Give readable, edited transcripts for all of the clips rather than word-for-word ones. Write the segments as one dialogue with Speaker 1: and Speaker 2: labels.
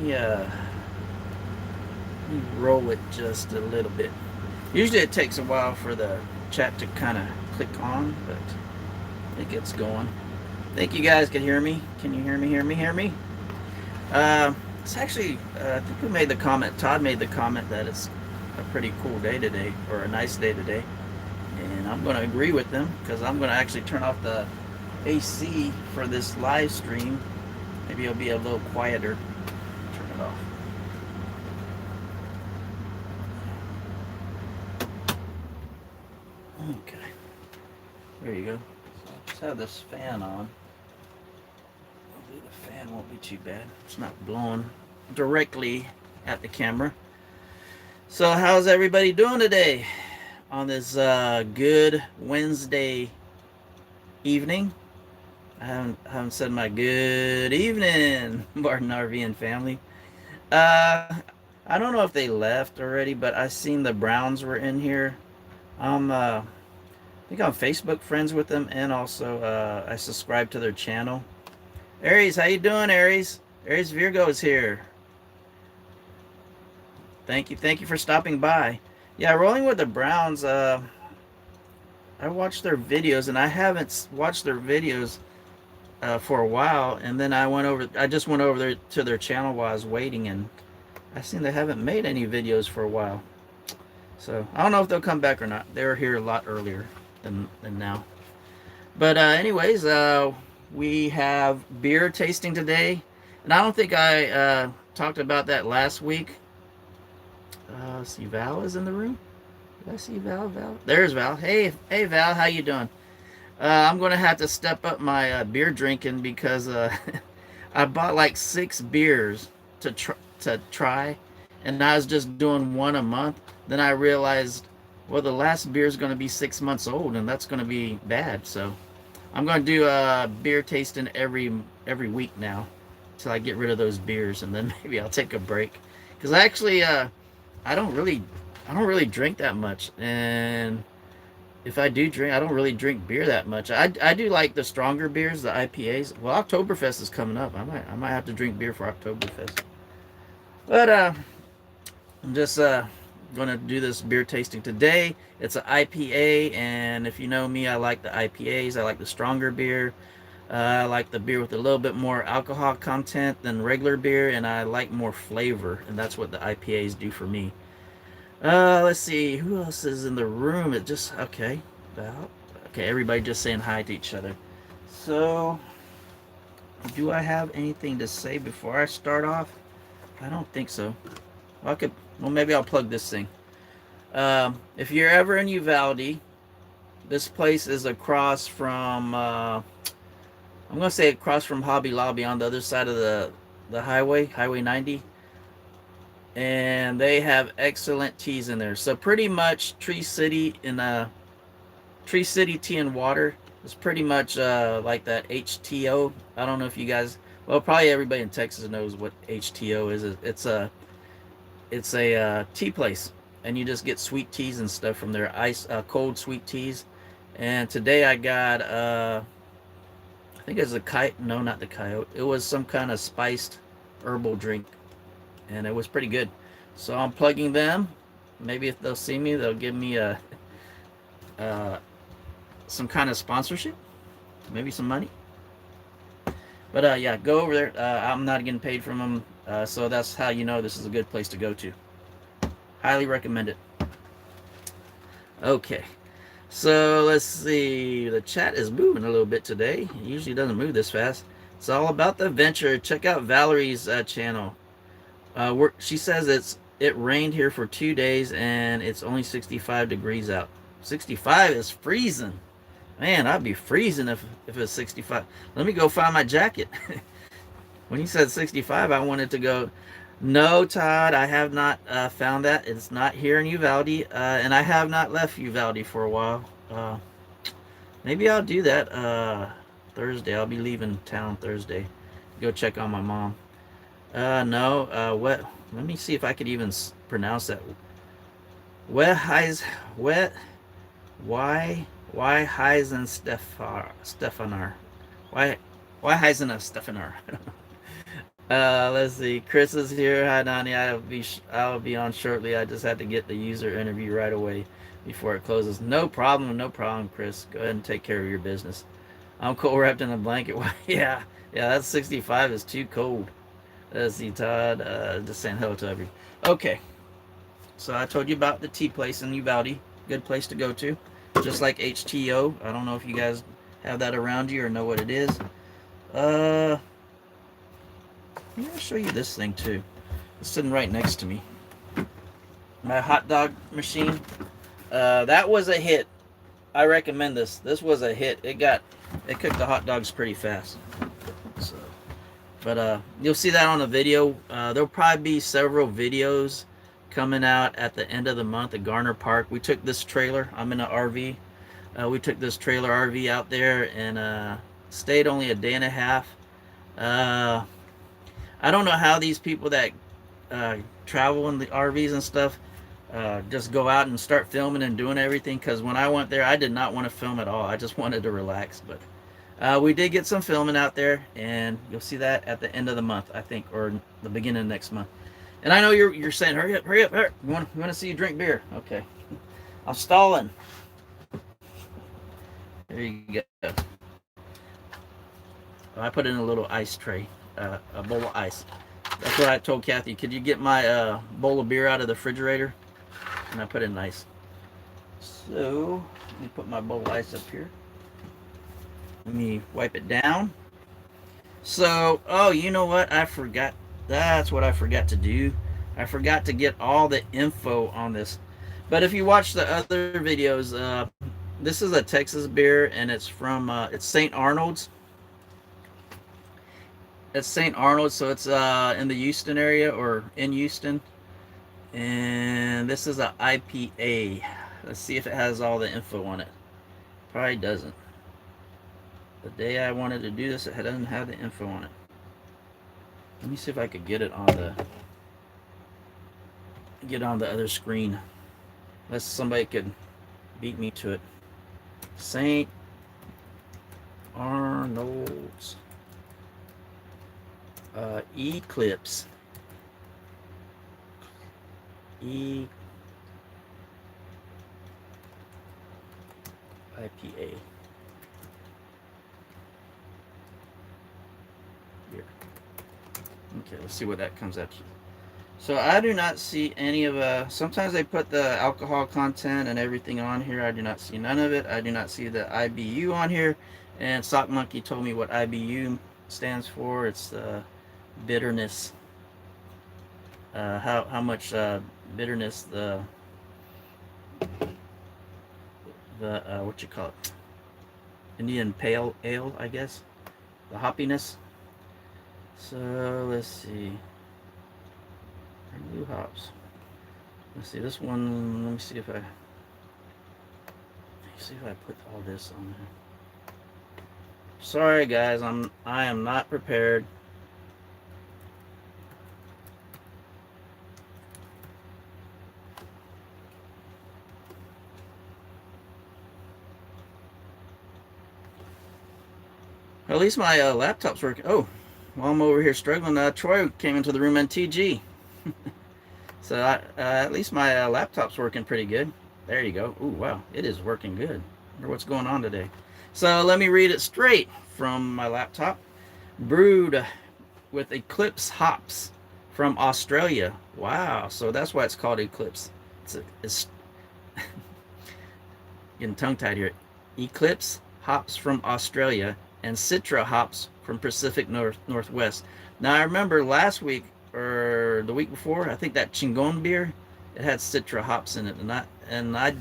Speaker 1: let me roll it just a little bit. Usually it takes a while for the chat to kind of click on, but it gets going. Think you guys can hear me? Can you hear me? Hear me? It's actually, I think we made the comment. Todd made the comment that it's a pretty cool day today, or a nice day today, and I'm going to agree with them because I'm going to actually turn off the AC for this live stream. Maybe it'll be a little quieter. Turn it off. Okay, there you go. So let's have this fan on. Hopefully the fan won't be too bad. It's not blowing directly at the camera. So how's everybody doing today on this good Wednesday evening? I haven't said my good evening, Martin RV and family. Uh, I don't know if they left already, but I seen the Browns were in here. I think I'm Facebook friends with them, and also I subscribe to their channel. Aries, how you doing, Aries? Aries Virgo is here. Thank you for stopping by. Yeah, rolling with the Browns. I watched their videos, and I haven't watched their videos for a while. And then I just went over there to their channel while I was waiting, and I seen they haven't made any videos for a while. So I don't know if they'll come back or not. They were here a lot earlier than now. But anyways, we have beer tasting today, and I don't think I talked about that last week. Let's see, Val is in the room. Did I see Val? Val, there's Val. Hey, Val, how you doing? I'm gonna have to step up my beer drinking because I bought like 6 beers to try, and I was just doing one a month. Then I realized, well, the last beer is gonna be 6 months old, and that's gonna be bad. So I'm gonna do a beer tasting every week now, till I get rid of those beers, and then maybe I'll take a break. Because actually, I don't really drink that much, and if I do drink, I don't really drink beer that much. I do like the stronger beers, the IPAs. Well, Oktoberfest is coming up. I might have to drink beer for Oktoberfest. But I'm just gonna do this beer tasting today. It's an IPA, and if you know me, I like the IPAs. I like the stronger beer. I like the beer with a little bit more alcohol content than regular beer, and I like more flavor, and that's what the IPAs do for me. Let's see, who else is in the room? It just okay, about okay. Everybody just saying hi to each other. So, do I have anything to say before I start off? I don't think so. Well, maybe I'll plug this thing. If you're ever in Uvalde, this place is across from. I'm gonna say across from Hobby Lobby on the other side of the highway, Highway 90, and they have excellent teas in there. So pretty much Tree City Tea and Water is pretty much like that HTO. I don't know if you guys, well, probably everybody in Texas knows what HTO is. It's a tea place, and you just get sweet teas and stuff from their cold sweet teas. And today I got I think it's a kite. No, not the coyote. It was some kind of spiced herbal drink, and it was pretty good. So I'm plugging them. Maybe if they'll see me, they'll give me uh, some kind of sponsorship, maybe some money. But yeah, go over there. I'm not getting paid from them, so that's how you know this is a good place to go to. Highly recommend it. Okay. So let's see. The chat is moving a little bit today. It usually doesn't move this fast. It's all about the adventure. Check out Valerie's channel. She says it rained here for 2 days and it's only 65 degrees out. 65 is freezing. Man, I'd be freezing if it's 65. Let me go find my jacket. When he said 65, I wanted to go. No, Todd, I have not found that. It's not here in Uvalde, and I have not left Uvalde for a while. Maybe I'll do that Thursday. I'll be leaving town Thursday. Go check on my mom. No, what? Let me see if I could even pronounce that. Wet, why Heisenstefanar? Why Heisenstefanar? Let's see. Chris is here. Hi, Nani. I'll be on shortly. I just had to get the user interview right away before it closes. No problem. No problem, Chris. Go ahead and take care of your business. I'm cold wrapped in a blanket. Yeah, yeah. That's 65 is too cold. Let's see, Todd. Just saying hello to everybody. Okay. So I told you about the tea place in Uvalde. Good place to go to. Just like HTO. I don't know if you guys have that around you or know what it is. I'm gonna show you this thing too. It's sitting right next to me. My hot dog machine. That was a hit. I recommend this. This was a hit. It cooked the hot dogs pretty fast. So, but you'll see that on the video. There'll probably be several videos coming out at the end of the month at Garner Park. We took this trailer. I'm in an RV. We took this trailer RV out there and stayed only a day and a half. I don't know how these people that travel in the RVs and stuff just go out and start filming and doing everything. Because when I went there, I did not want to film at all. I just wanted to relax. But we did get some filming out there, and you'll see that at the end of the month, I think, or the beginning of next month. And I know you're saying, hurry up, hurry up, hurry up. We want to see you drink beer. Okay. I'm stalling. There you go. I put in a little ice tray, a bowl of ice. That's what I told Kathy. Could you get my bowl of beer out of the refrigerator? And I put in ice. So, let me put my bowl of ice up here. Let me wipe it down. So, oh, you know what? I forgot. That's what I forgot to do. I forgot to get all the info on this. But if you watch the other videos, this is a Texas beer, and it's from it's St. Arnold's. It's St. Arnold's, so it's in the Houston area or in Houston. And this is an IPA. Let's see if it has all the info on it. Probably doesn't. The day I wanted to do this, it doesn't have the info on it. Let me see if I could get it on the other screen. Unless somebody could beat me to it. St. Arnold's Eclipse IPA. Here. Okay, let's see what that comes out to. So I do not see any of sometimes they put the alcohol content and everything on here. I do not see none of it. I do not see the IBU on here. And Sock Monkey told me what IBU stands for. It's bitterness. How much bitterness the what you call it, Indian Pale Ale, I guess, the hoppiness. So let's see. Blue hops. Let's see this one. Let me see if I put all this on there. Sorry guys, I am not prepared. At least my laptop's working. Oh, while I'm over here struggling, Troy came into the room and TG. So at least my laptop's working pretty good. There you go. Ooh, wow, it is working good. I wonder what's going on today. So let me read it straight from my laptop. Brewed with Eclipse hops from Australia. Wow, so that's why it's called Eclipse. It's getting tongue-tied here. Eclipse hops from Australia and Citra hops from Pacific Northwest. Now I remember last week or the week before, I think that Chingon beer, it had Citra hops in it, and I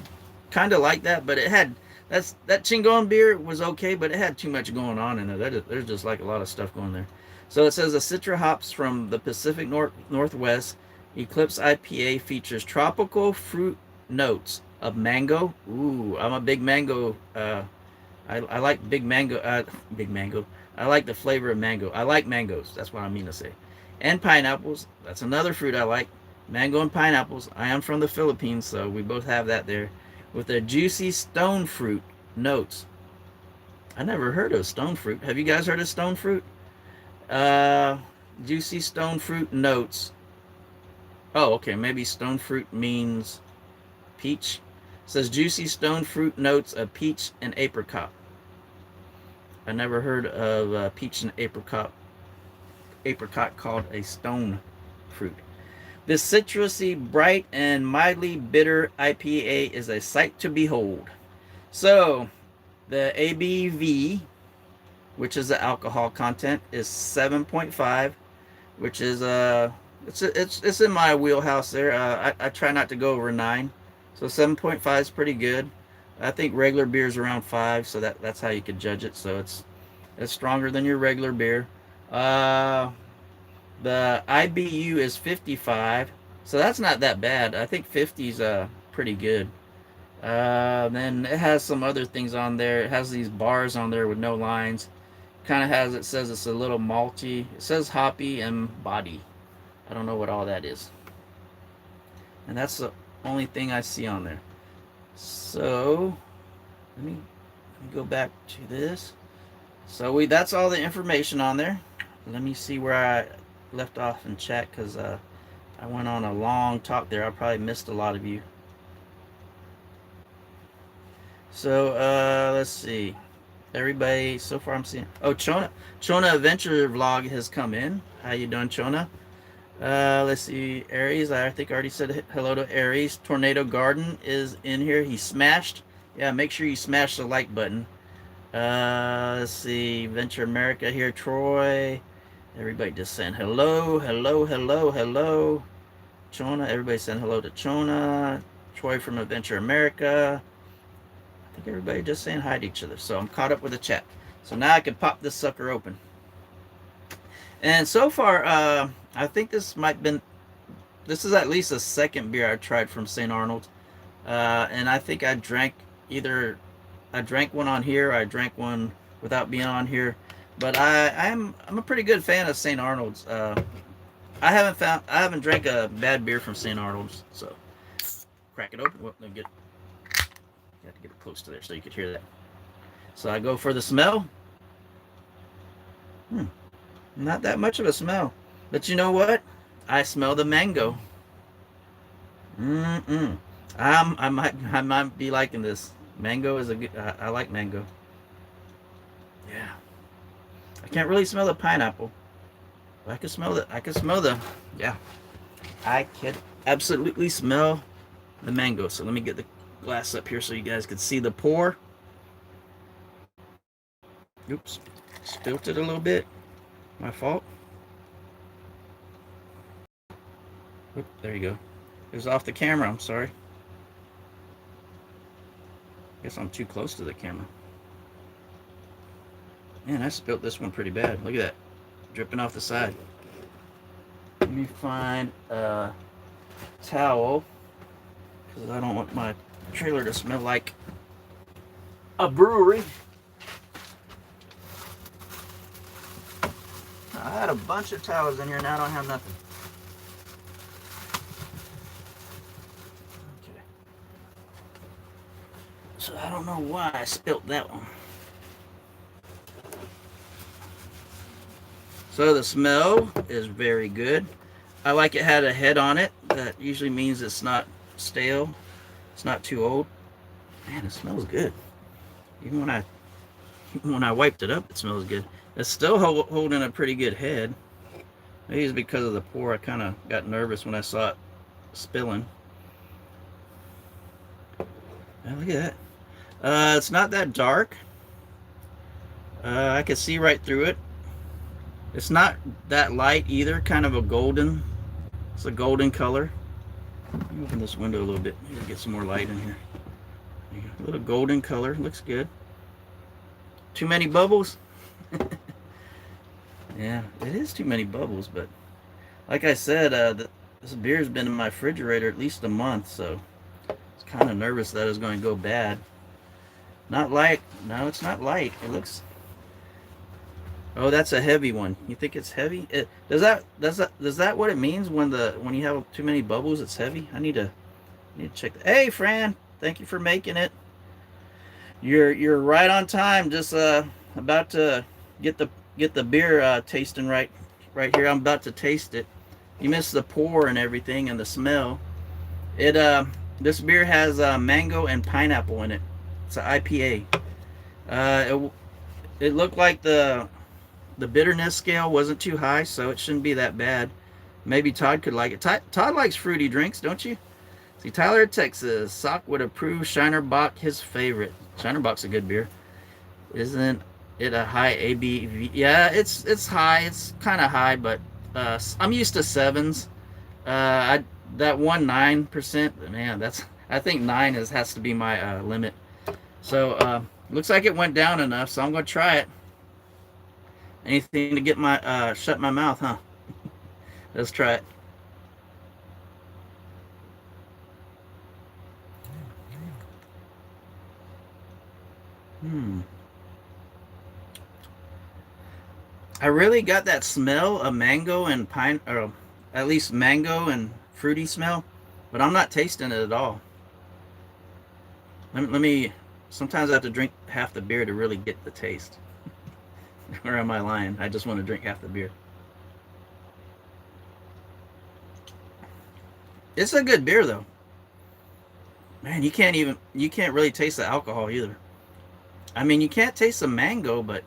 Speaker 1: kind of like that, but that Chingon beer was okay, but it had too much going on in it. There's just like a lot of stuff going there. So it says the Citra hops from the Pacific Northwest. Eclipse IPA features tropical fruit notes of mango. Ooh, I'm a big mango. I like big mango. Big mango. I like the flavor of mango. I like mangoes. That's what I mean to say. And pineapples. That's another fruit I like. Mango and pineapples. I am from the Philippines, so we both have that there. With their juicy stone fruit notes. I never heard of stone fruit. Have you guys heard of stone fruit? juicy stone fruit notes. Oh, okay. Maybe stone fruit means peach. It says juicy stone fruit notes of peach and apricot. I never heard of peach and apricot called a stone fruit. This citrusy, bright, and mildly bitter IPA is a sight to behold. So, the ABV, which is the alcohol content, is 7.5, which is it's in my wheelhouse there. I try not to go over 9, so 7.5 is pretty good. I think regular beer is around 5, so that's how you could judge it. So it's stronger than your regular beer. The IBU is 55, so that's not that bad. I think 50 is pretty good. Then it has some other things on there. It has these bars on there with no lines. Kind of has, it says it's a little malty. It says hoppy and body. I don't know what all that is. And that's the only thing I see on there. So let me go back to this. So that's all the information on there. Let me see where I left off in chat, because I went on a long talk there. I probably missed a lot of you. So let's see. Everybody so far I'm seeing. Oh, Chona Adventure Vlog has come in. How you doing, Chona? Let's see. Aries, I think I already said hello to Aries. Tornado Garden is in here. He smashed. Yeah, make sure you smash the like button. Let's see. Venture America here. Troy. Everybody just saying hello, hello, hello, hello. Chona, everybody saying hello to Chona. Troy from Adventure America. I think everybody just saying hi to each other. So I'm caught up with the chat. So now I can pop this sucker open. And so far, I think this is at least the second beer I tried from St. Arnold. And I think I drank one on here, or I drank one without being on here. But I'm a pretty good fan of St. Arnold's. I haven't drank a bad beer from St. Arnold's. So crack it open. Well, let me you have to get it close to there so you could hear that. So I go for the smell. Not that much of a smell. But you know what? I smell the mango. I might be liking this. Mango is a good. I like mango. Yeah. I can't really smell the pineapple. But I can smell the. Yeah. I can absolutely smell the mango. So let me get the glass up here so you guys can see the pour. Oops, spilt it a little bit. My fault. Oop, there you go. It was off the camera. I'm sorry. Guess I'm too close to the camera. Man, I spilt this one pretty bad. Look at that, dripping off the side. Let me find a towel, because I don't want my trailer to smell like a brewery. I had a bunch of towels in here, now I don't have nothing. Okay. So I don't know why I spilt that one. So the smell is very good. I like it had a head on it. That usually means it's not stale. It's not too old. Man, it smells good. Even when I wiped it up, it smells good. It's still holding a pretty good head. Maybe it's because of the pour. I kind of got nervous when I saw it spilling. Oh, look at that. It's not that dark. I can see right through it. It's not that light either. Kind of a golden. It's a golden color. Let me open this window a little bit. Maybe get some more light in here. A little golden color. Looks good. Too many bubbles? Yeah, it is too many bubbles, but like I said, this beer's been in my refrigerator at least a month, so I was kind of nervous that it was going to go bad. Not light. No, it's not light. It looks... Oh, that's a heavy one. You think it's heavy? Does that what it means when you have too many bubbles? It's heavy. I need to check that. Hey, Fran, thank you for making it. You're right on time. Just about to get the beer tasting right. right here. I'm about to taste it. You miss the pour and everything and the smell. It this beer has mango and pineapple in it. It's an IPA. It looked like the bitterness scale wasn't too high, so it shouldn't be that bad. Maybe Todd could like it. Todd likes fruity drinks, don't you? See, Tyler, Texas. Sock would approve Shiner Bock his favorite. Shiner Bock's a good beer. Isn't it a high ABV? Yeah, it's high. It's kind of high, but I'm used to sevens. That 1.9%, man, I think 9 has to be my limit. So looks like it went down enough, so I'm gonna try it. Anything to get my shut my mouth, huh? Let's try it. I really got that smell of mango and pine, or at least mango and fruity smell, but I'm not tasting it at all. Let me sometimes I have to drink half the beer to really get the taste. Or am I lying? I just want to drink half the beer. It's a good beer though. Man, you can't really taste the alcohol either. I mean, you can't taste the mango, but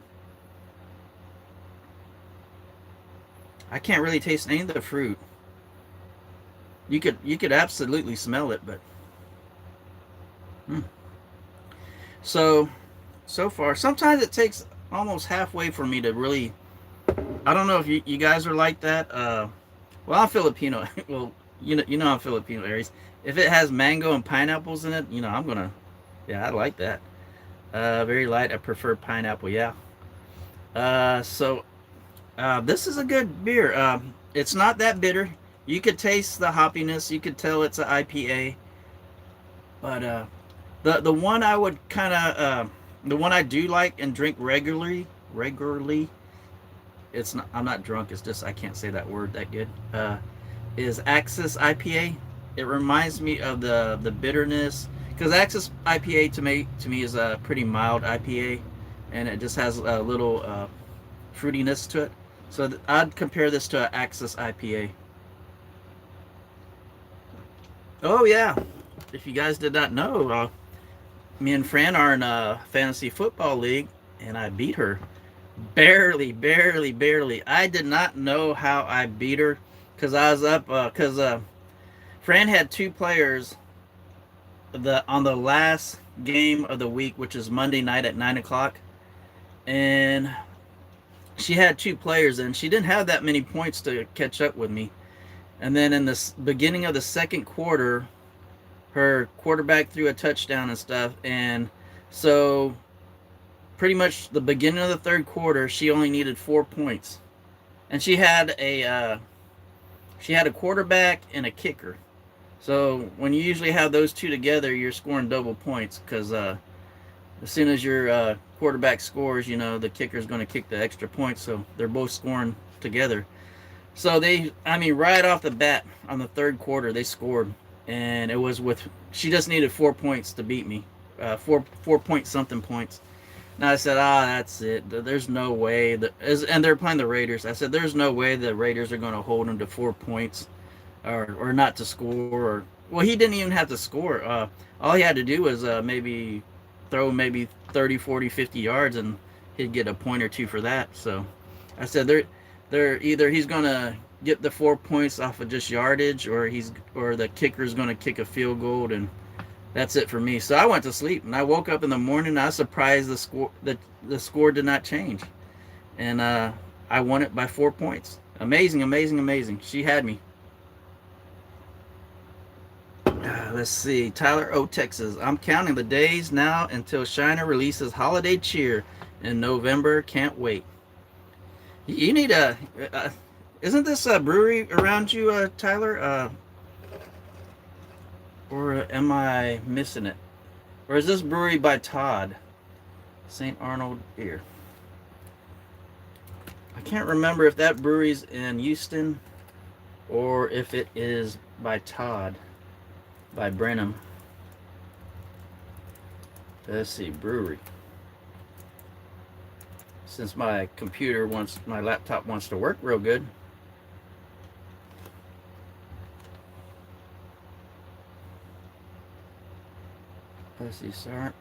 Speaker 1: I can't really taste any of the fruit. You could absolutely smell it, but hmm. So so far, sometimes it takes almost halfway for me to really. I don't know if you guys are like that. Well, I'm Filipino. Well, you know I'm Filipino, Aries. If it has mango and pineapples in it, I'm gonna. Yeah, I like that. Very light. I prefer pineapple. Yeah. So this is a good beer. It's not that bitter. You could taste the hoppiness. You could tell it's an IPA. But the one I would kind of the one I do like and drink regularly. It's not. I'm not drunk. It's just I can't say that word that good. Is Axis IPA. It reminds me of the bitterness because Axis IPA to me is a pretty mild IPA, and it just has a little fruitiness to it. So I'd compare this to an Axis IPA. Oh yeah, if you guys did not know, me and Fran are in a fantasy football league, and I beat her barely, barely, barely. I did not know how I beat her because I was up because Fran had two players on the last game of the week, which is Monday night at 9 o'clock, and she had two players, and she didn't have that many points to catch up with me. And then in the beginning of the second quarter, her quarterback threw a touchdown and stuff, and so pretty much the beginning of the third quarter, she only needed 4 points, and she had a quarterback and a kicker. So when you usually have those two together, you're scoring double points because as soon as your quarterback scores, the kicker's going to kick the extra point, so they're both scoring together. So right off the bat on the third quarter, they scored, and it was she just needed 4 points to beat me, 4 point something points. And I said, that's it. There's no way and they're playing the Raiders. I said, there's no way the Raiders are going to hold them to 4 points, or not to score. Well, he didn't even have to score. All he had to do was maybe throw maybe 30, 40, 50 yards, and he'd get a point or two for that. So I said, they're either he's going to get the 4 points off of just yardage, or the kicker's going to kick a field goal, and that's it for me. So I went to sleep, and I woke up in the morning. And I was surprised the score did not change, and I won it by 4 points. Amazing, amazing, amazing. She had me. Let's see, Tyler, Texas. I'm counting the days now until Shiner releases Holiday Cheer in November. Can't wait. You need isn't this a brewery around you, Tyler? Or am I missing it? Or is this brewery by Todd? St. Arnold Beer. I can't remember if that brewery's in Houston or if it is by Todd, by Brenham. Let's see, brewery. since my my laptop wants to work real good. Let's see,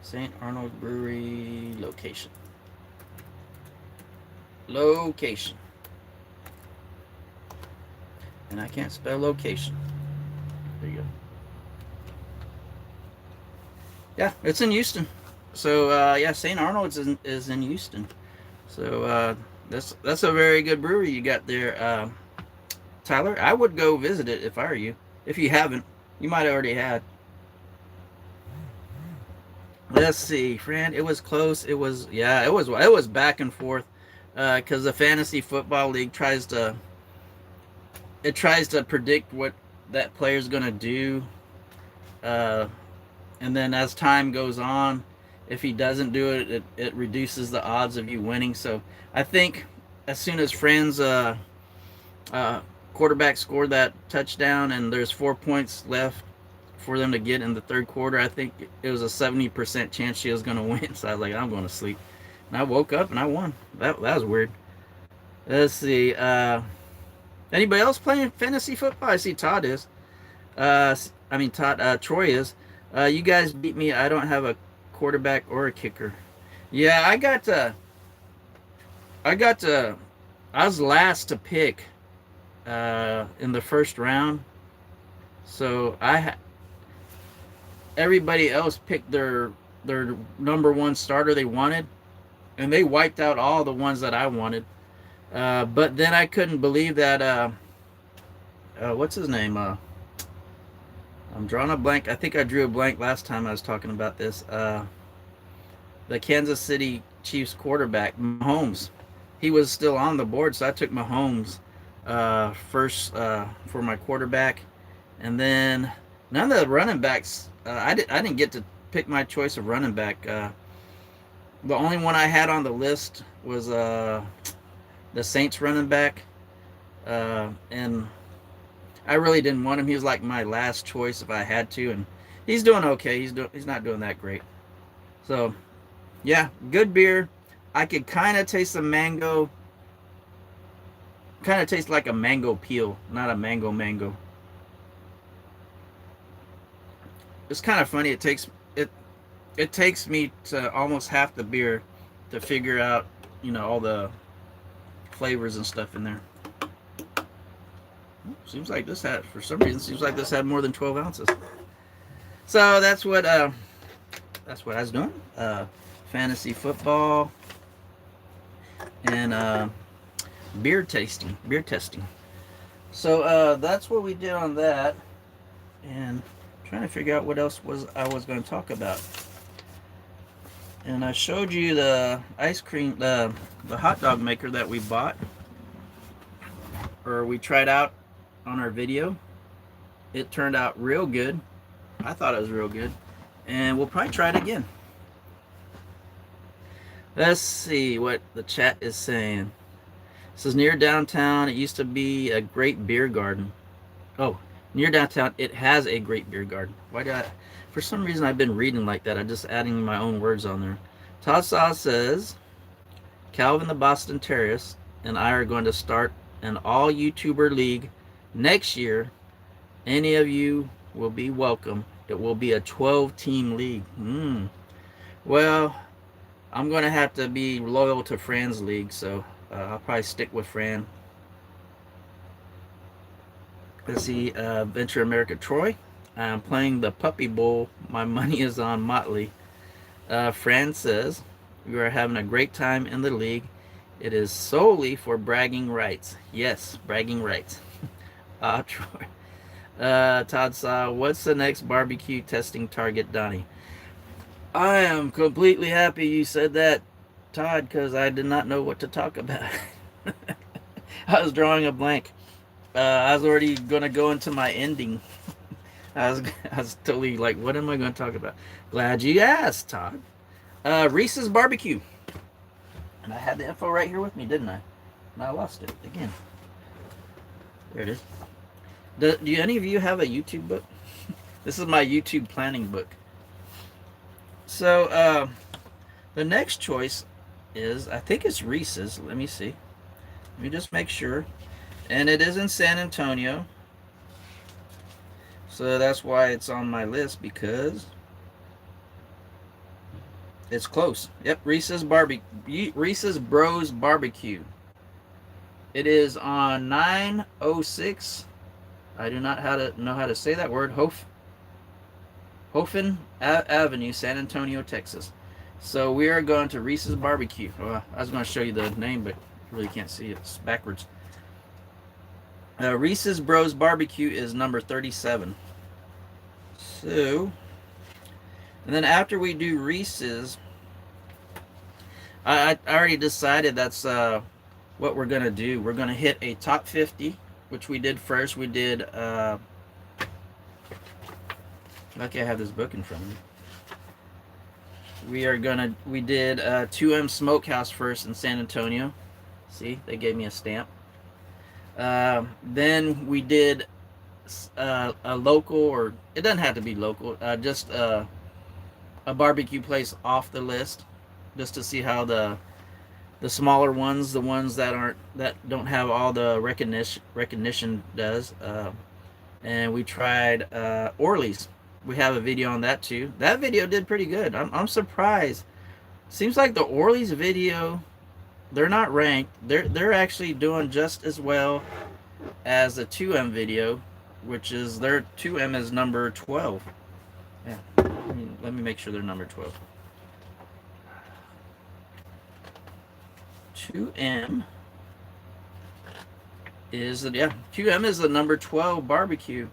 Speaker 1: St. Arnold Brewery location. Location. And I can't spell location. There you go. Yeah, it's in Houston. So yeah, St. Arnold's is in Houston. So that's a very good brewery you got there, Tyler. I would go visit it if I were you. If you haven't, you might have already had. Let's see, Fran. It was close. It was it was back and forth because the fantasy football league tries to predict what that player's gonna do, and then as time goes on, if he doesn't do it, it reduces the odds of you winning. So I think as soon as Fran's quarterback scored that touchdown and there's 4 points left for them to get in the third quarter, I think it was a 70% chance she was going to win. So I was like, I'm going to sleep. And I woke up and I won. That was weird. Let's see. Anybody else playing fantasy football? I see Todd is. Troy is. You guys beat me. I don't have a quarterback or a kicker. Yeah, I was last to pick in the first round. So everybody else picked their number one starter they wanted, and they wiped out all the ones that I wanted. But then I couldn't believe that what's his name? I'm drawing a blank. I think I drew a blank last time I was talking about this. The Kansas City Chiefs quarterback, Mahomes. He was still on the board, so I took Mahomes first for my quarterback. And then none of the running backs, I didn't get to pick my choice of running back. The only one I had on the list was the Saints running back. And I really didn't want him. He was like my last choice if I had to. And he's doing okay. He's not doing that great. So, yeah, good beer. I could kind of taste the mango. Kind of tastes like a mango peel, not a mango. It's kind of funny. It takes me to almost half the beer to figure out, all the flavors and stuff in there. Seems like this had more than 12 ounces. So that's what I was doing. Fantasy football and beer testing. So that's what we did on that. And I'm trying to figure out what else I was going to talk about. And I showed you the ice cream, the hot dog maker that we bought, or we tried out on our video. It turned out real good. I thought it was real good. And we'll probably try it again. Let's see what the chat is saying. This is near downtown. It used to be a great beer garden. Oh, near downtown, it has a great beer garden. For some reason, I've been reading like that. I'm just adding my own words on there. Todd Saw says, Calvin the Boston Terrorist and I are going to start an all YouTuber league next year. Any of you will be welcome. It will be a 12-team league. Well, I'm going to have to be loyal to Fran's league, so I'll probably stick with Fran. Let's see, Venture America Troy. I'm playing the Puppy Bowl. My money is on Motley. Fran says, we are having a great time in the league. It is solely for bragging rights. Yes, bragging rights. Troy. Todd saw, what's the next barbecue testing target, Donnie? I am completely happy you said that, Todd, because I did not know what to talk about. I was drawing a blank. I was already going to go into my ending. I was totally like, what am I going to talk about? Glad you asked, Todd. Reese's Barbecue. And I had the info right here with me, didn't I? And I lost it again. There it is. Do any of you have a YouTube book? This is my YouTube planning book. So, the next choice is, I think it's Reese's. Let me see. Let me just make sure. And it is in San Antonio. So that's why it's on my list, because it's close. Yep, Reese's Bros Barbecue. It is on 906. I do not know how to say that word. Hofen Avenue, San Antonio, Texas. So we are going to Reese's Barbecue. Well, I was going to show you the name, but you really can't see it. It's backwards. Reese's Bros Barbecue is number 37. So, and then after we do Reese's, I already decided that's what we're going to do. We're going to hit a top 50, which we did first. We did, lucky I have this book in front of me. We did 2M Smokehouse first in San Antonio. See, they gave me a stamp. Then we did a local, or it doesn't have to be local, just a barbecue place off the list, just to see how the smaller ones, the ones that don't have all the recognition does. And we tried Orly's. We have a video on that too. That video did pretty good. I'm surprised. Seems like the Orly's video, they're not ranked. They're actually doing just as well as the 2M video, which is their 2M is number 12. Yeah. Let me make sure they're number 12. 2M is 2M is the number 12 barbecue,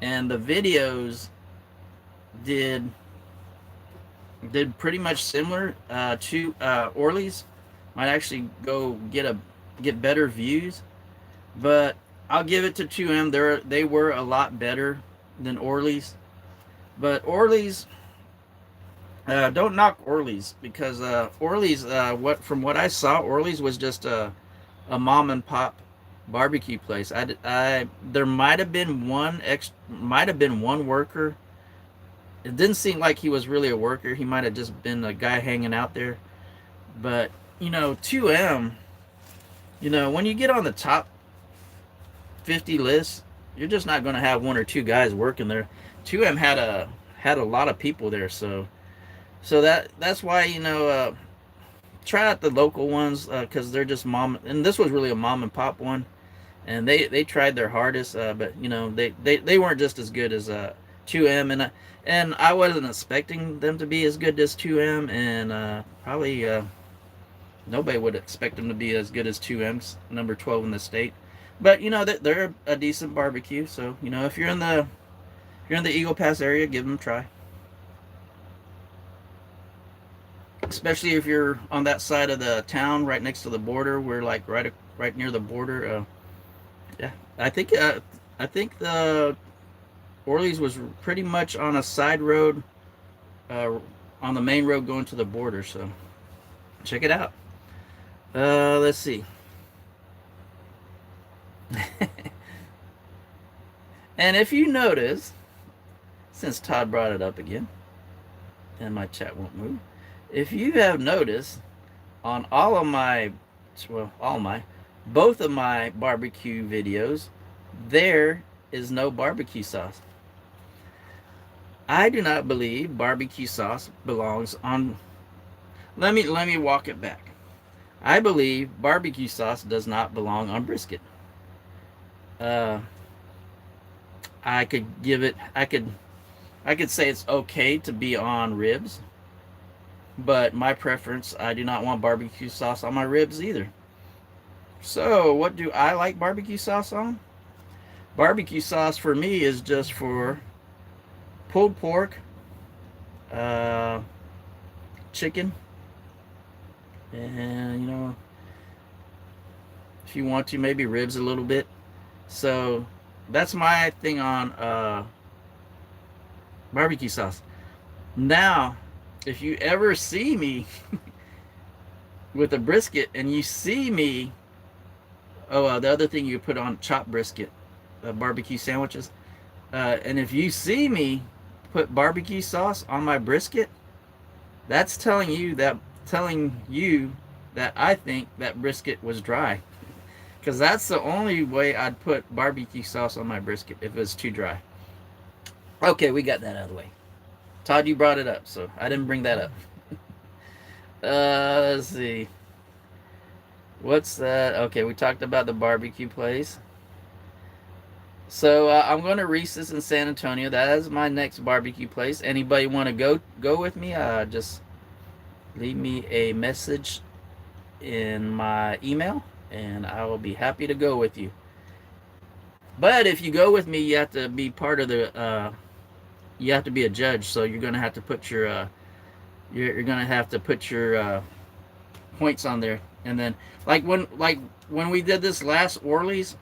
Speaker 1: and the videos did pretty much similar to Orly's. Might actually go get better views, but I'll give it to 2M. They were a lot better than Orly's, but Orly's, don't knock Orly's, because Orly's, from what I saw, Orly's was just a mom and pop barbecue place. There might have been one worker. It didn't seem like he was really a worker. He might have just been a guy hanging out there. But 2M, when you get on the top 50 list, you're just not going to have one or two guys working there. 2M had a lot of people there, so that's why try out the local ones, because they're just and this was really a mom and pop one, and they tried their hardest, but they weren't just as good as 2M, and I wasn't expecting them to be as good as 2M, and probably nobody would expect them to be as good as 2M's number 12 in the state. But they're a decent barbecue, so if you're in the Eagle Pass area, give them a try. Especially if you're on that side of the town, right next to the border. We're like right near the border. Yeah, I think the Orly's was pretty much on a side road, on the main road going to the border. So check it out. Let's see. And if you notice, since Todd brought it up again, and my chat won't move, if you have noticed, on both of my barbecue videos, there is no barbecue sauce. I do not believe barbecue sauce belongs on. Let me walk it back. I believe barbecue sauce does not belong on brisket. I could say it's okay to be on ribs, but my preference, I do not want barbecue sauce on my ribs either. So what do I like barbecue sauce on? Barbecue sauce for me is just for pulled pork, chicken, and if you want to, maybe ribs a little bit. So that's my thing on barbecue sauce. Now, if you ever see me with a brisket, and you see me, the other thing you put on chopped brisket, barbecue sandwiches, and if you see me put barbecue sauce on my brisket, that's telling telling you that I think that brisket was dry. Because that's the only way I'd put barbecue sauce on my brisket if it's too dry. Okay, we got that out of the way. Todd, you brought it up, so I didn't bring that up. Let's see. What's that? Okay, we talked about the barbecue place. So I'm going to Reese's in San Antonio. That is my next barbecue place. Anybody want to go with me? Just leave me a message in my email, and I will be happy to go with you. But if you go with me, you have to be part of the. You have to be a judge, so you're going to have to put your. You're going to have to put your points on there, and then like when we did this last Orly's,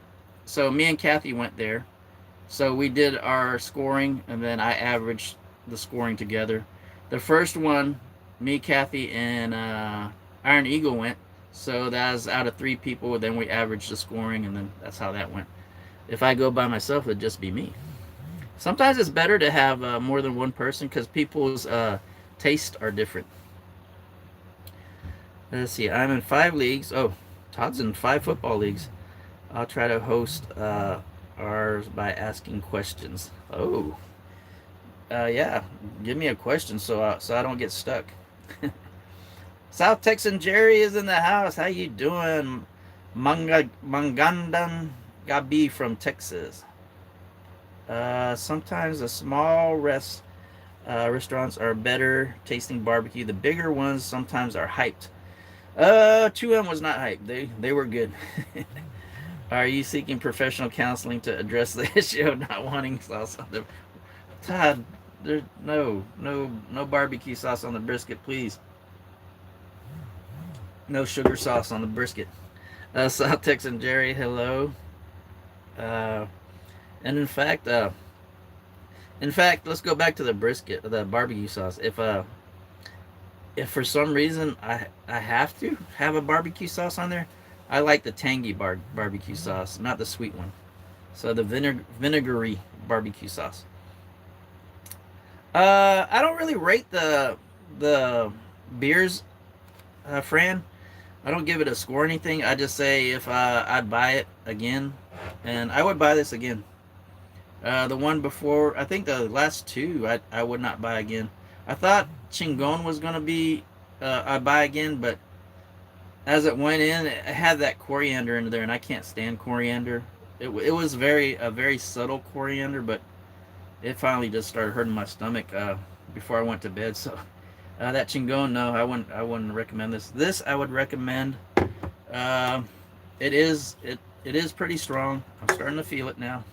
Speaker 1: so me and Kathy went there. So we did our scoring, and then I averaged the scoring together. The first one, me, Kathy, and Iron Eagle went. So that was out of 3 people. Then we averaged the scoring, and then that's how that went. If I go by myself, it'd just be me. Sometimes it's better to have more than one person because people's tastes are different. Let's see. I'm in 5 leagues. Oh, Todd's in 5 football leagues. I'll try to host ours by asking questions. Oh, yeah. Give me a question so I don't get stuck. South Texan Jerry is in the house. How you doing? Mangandan Gabi from Texas. Sometimes the small restaurants are better tasting barbecue. The bigger ones sometimes are hyped. 2M was not hyped. They were good. Are you seeking professional counseling to address the issue of not wanting sauce on the Todd? There's no barbecue sauce on the brisket, please. No sugar sauce on the brisket. South Texan Jerry, hello. And in fact, let's go back to the brisket, the barbecue sauce. If for some reason I have to have a barbecue sauce on there, I like the tangy barbecue sauce, not the sweet one. So the vinegary barbecue sauce. I don't really rate the beers, Fran. I don't give it a score or anything. I just say if I'd buy it again, and I would buy this again. The one before, I think the last 2, I would not buy again. I thought Chingon was gonna be I'd buy again, but as it went in, it had that coriander in there, and I can't stand coriander. It was a very subtle coriander, but it finally just started hurting my stomach before I went to bed. So that Chingon, no, I wouldn't recommend this. This I would recommend. It is pretty strong. I'm starting to feel it now.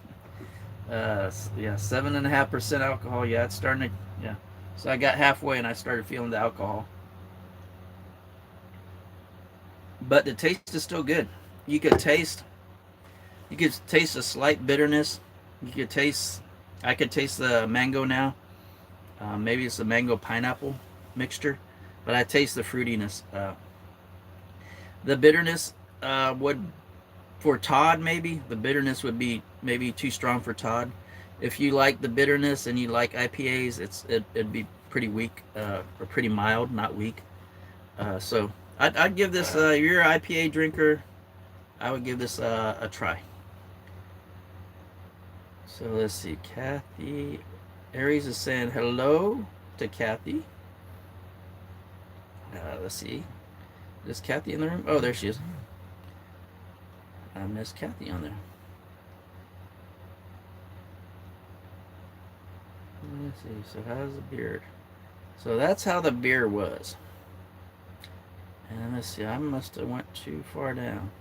Speaker 1: Yeah, 7.5% alcohol. Yeah, it's starting to. Yeah, so I got halfway and I started feeling the alcohol. But the taste is still good. You could taste a slight bitterness. I could taste the mango now. Maybe it's the mango pineapple mixture, but I taste the fruitiness. The bitterness would, for Todd, maybe the bitterness would be maybe too strong for Todd. If you like the bitterness and you like IPAs, it'd be pretty weak or pretty mild, not weak. So I'd give this. You're an IPA drinker, I would give this a try. So let's see. Kathy Aries is saying hello to Kathy. Let's see. Is Kathy in the room? Oh, there she is. I missed Kathy on there. Let's see. So how's the beer? So that's how the beer was. And let's see. I must have went too far down.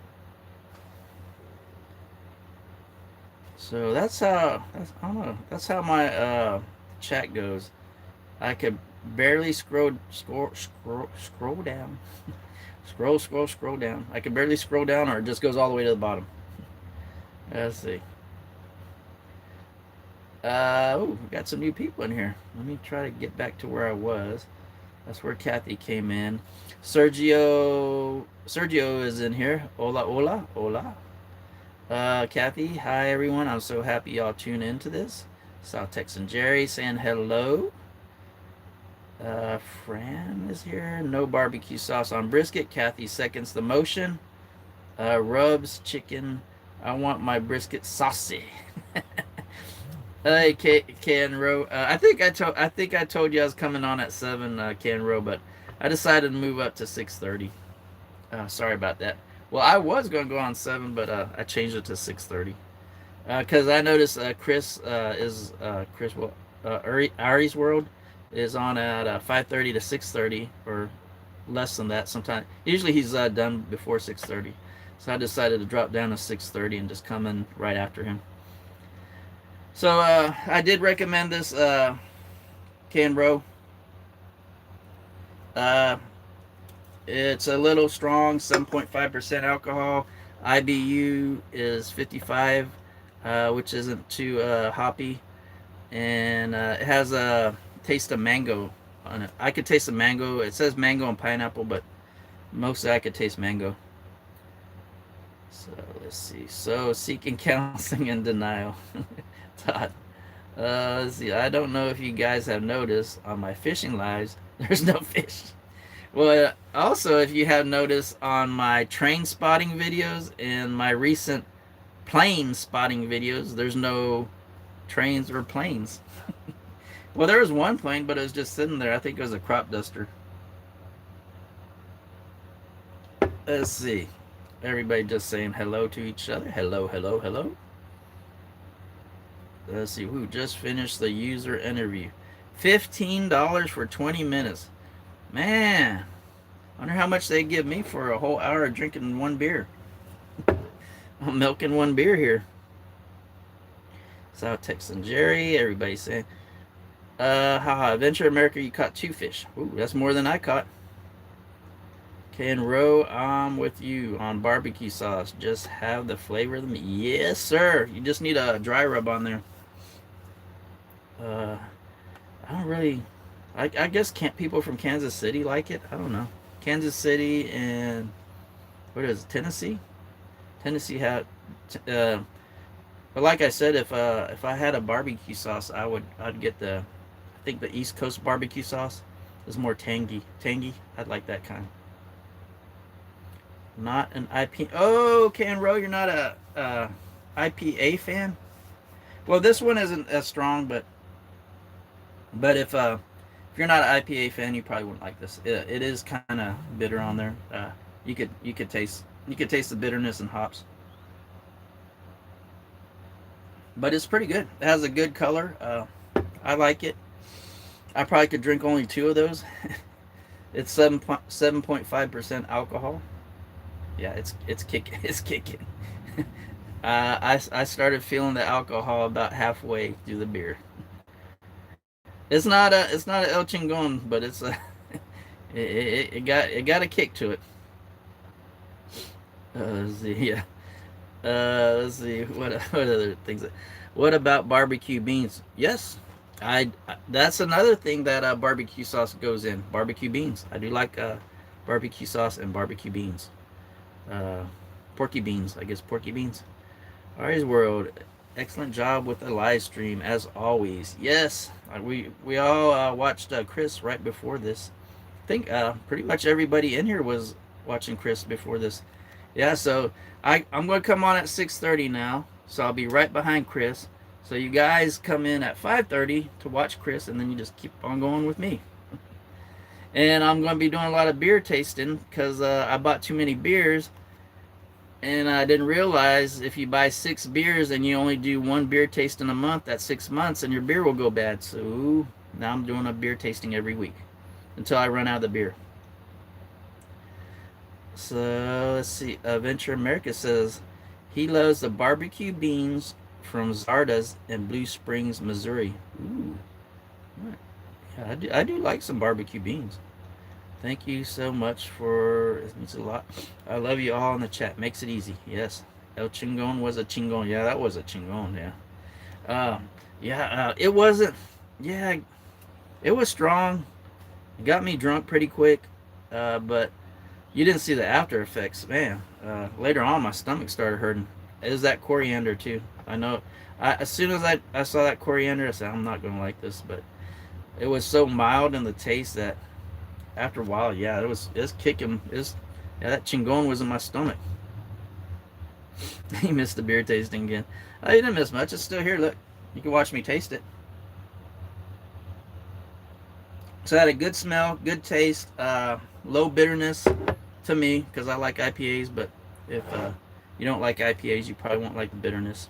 Speaker 1: So that's how. I don't know. That's how my chat goes. I could barely scroll down. Scroll down. I can barely scroll down, or it just goes all the way to the bottom. Let's see. We got some new people in here. Let me try to get back to where I was. That's where Kathy came in. Sergio is in here. Hola. Kathy, hi everyone. I'm so happy y'all tune into this. South Texan Jerry saying hello. Fran is here. No barbecue sauce on brisket. Kathy seconds the motion. Rubs chicken. I want my brisket saucy. Hey, Can Row. I think I told you I was coming on at 7, Can Row, but I decided to move up to 6:30. Sorry about that. Well, I was gonna go on 7, but I changed it to 6:30. Because I noticed Chris Ari's World is on at 5:30 to 6:30 or less than that. Sometimes usually he's done before 6:30, so I decided to drop down to 6:30 and just come in right after him. So I did recommend this Can Row. Uh, it's a little strong, 7.5% alcohol. IBU is 55, which isn't too hoppy, and it has a taste of mango on it. I could taste the mango. It says mango and pineapple, but mostly I could taste mango. So let's see. So seeking counseling and denial. Todd. Let's see. I don't know if you guys have noticed on my fishing lives, there's no fish. Well, also, if you have noticed on my train spotting videos and my recent plane spotting videos, there's no trains or planes. Well, there was one plane, but it was just sitting there. I think it was a crop duster. Let's see. Everybody just saying hello to each other. Hello, hello, hello. Let's see. Who just finished the user interview? $15 for 20 minutes. Man, I wonder how much they give me for a whole hour of drinking one beer. I'm milking one beer here. South Texan Jerry, everybody saying, haha, Adventure America, you caught 2 fish. Ooh, that's more than I caught. Can Row, I'm with you on barbecue sauce. Just have the flavor of the meat. Yes, sir. You just need a dry rub on there. I don't really. I guess can't people from Kansas City like it? I don't know. Kansas City and what is it, Tennessee? Tennessee had. But like I said, if I had a barbecue sauce, I'd get I think the East Coast barbecue sauce is more tangy. I'd like that kind. Not an IPA. Oh, Can Row, you're not a IPA fan. Well, this one isn't as strong, but if you're not an IPA fan, you probably wouldn't like this. It is kind of bitter on there. You could taste the bitterness and hops, but it's pretty good. It has a good color. I like it. I probably could drink only 2 of those. It's 7.5% alcohol. Yeah, it's kicking. It's kicking. I started feeling the alcohol about halfway through the beer. It's not a El Chingon, but it's a it got a kick to it. Let's see, yeah. Let's see what other things. What about barbecue beans? Yes, I that's another thing that barbecue sauce goes in. Barbecue beans. I do like barbecue sauce and barbecue beans. Porky beans. I guess porky beans. Ari's World. Excellent job with the live stream as always. Yes, we all watched Chris right before this. I think pretty much everybody in here was watching Chris before this. Yeah, so I'm going to come on at 6:30 now, so I'll be right behind Chris. So you guys come in at 5:30 to watch Chris, and then you just keep on going with me. And I'm going to be doing a lot of beer tasting because I bought too many beers. And I didn't realize if you buy 6 beers and you only do 1 beer tasting a month, that's 6 months, and your beer will go bad. So now I'm doing a beer tasting every week until I run out of the beer. So let's see. Adventure America says he loves the barbecue beans from Zarda's in Blue Springs, Missouri. Ooh, yeah, I do like some barbecue beans. Thank you so much for it means a lot. I love you all in the chat. Makes it easy. Yes. El Chingon was a chingon. Yeah, that was a chingon. Yeah. It wasn't. Yeah, it was strong. It got me drunk pretty quick. But you didn't see the after effects, man. Later on, my stomach started hurting. It was that coriander too. I know. As soon as I saw that coriander, I said I'm not gonna like this, but It was so mild in the taste that after a while, yeah, it's kicking. Yeah, that chingon was in my stomach. He missed the beer tasting again. I didn't miss much. It's still here. Look, you can watch me taste it. So it had a good smell, good taste, low bitterness to me because I like IPAs. But if you don't like IPAs, you probably won't like the bitterness.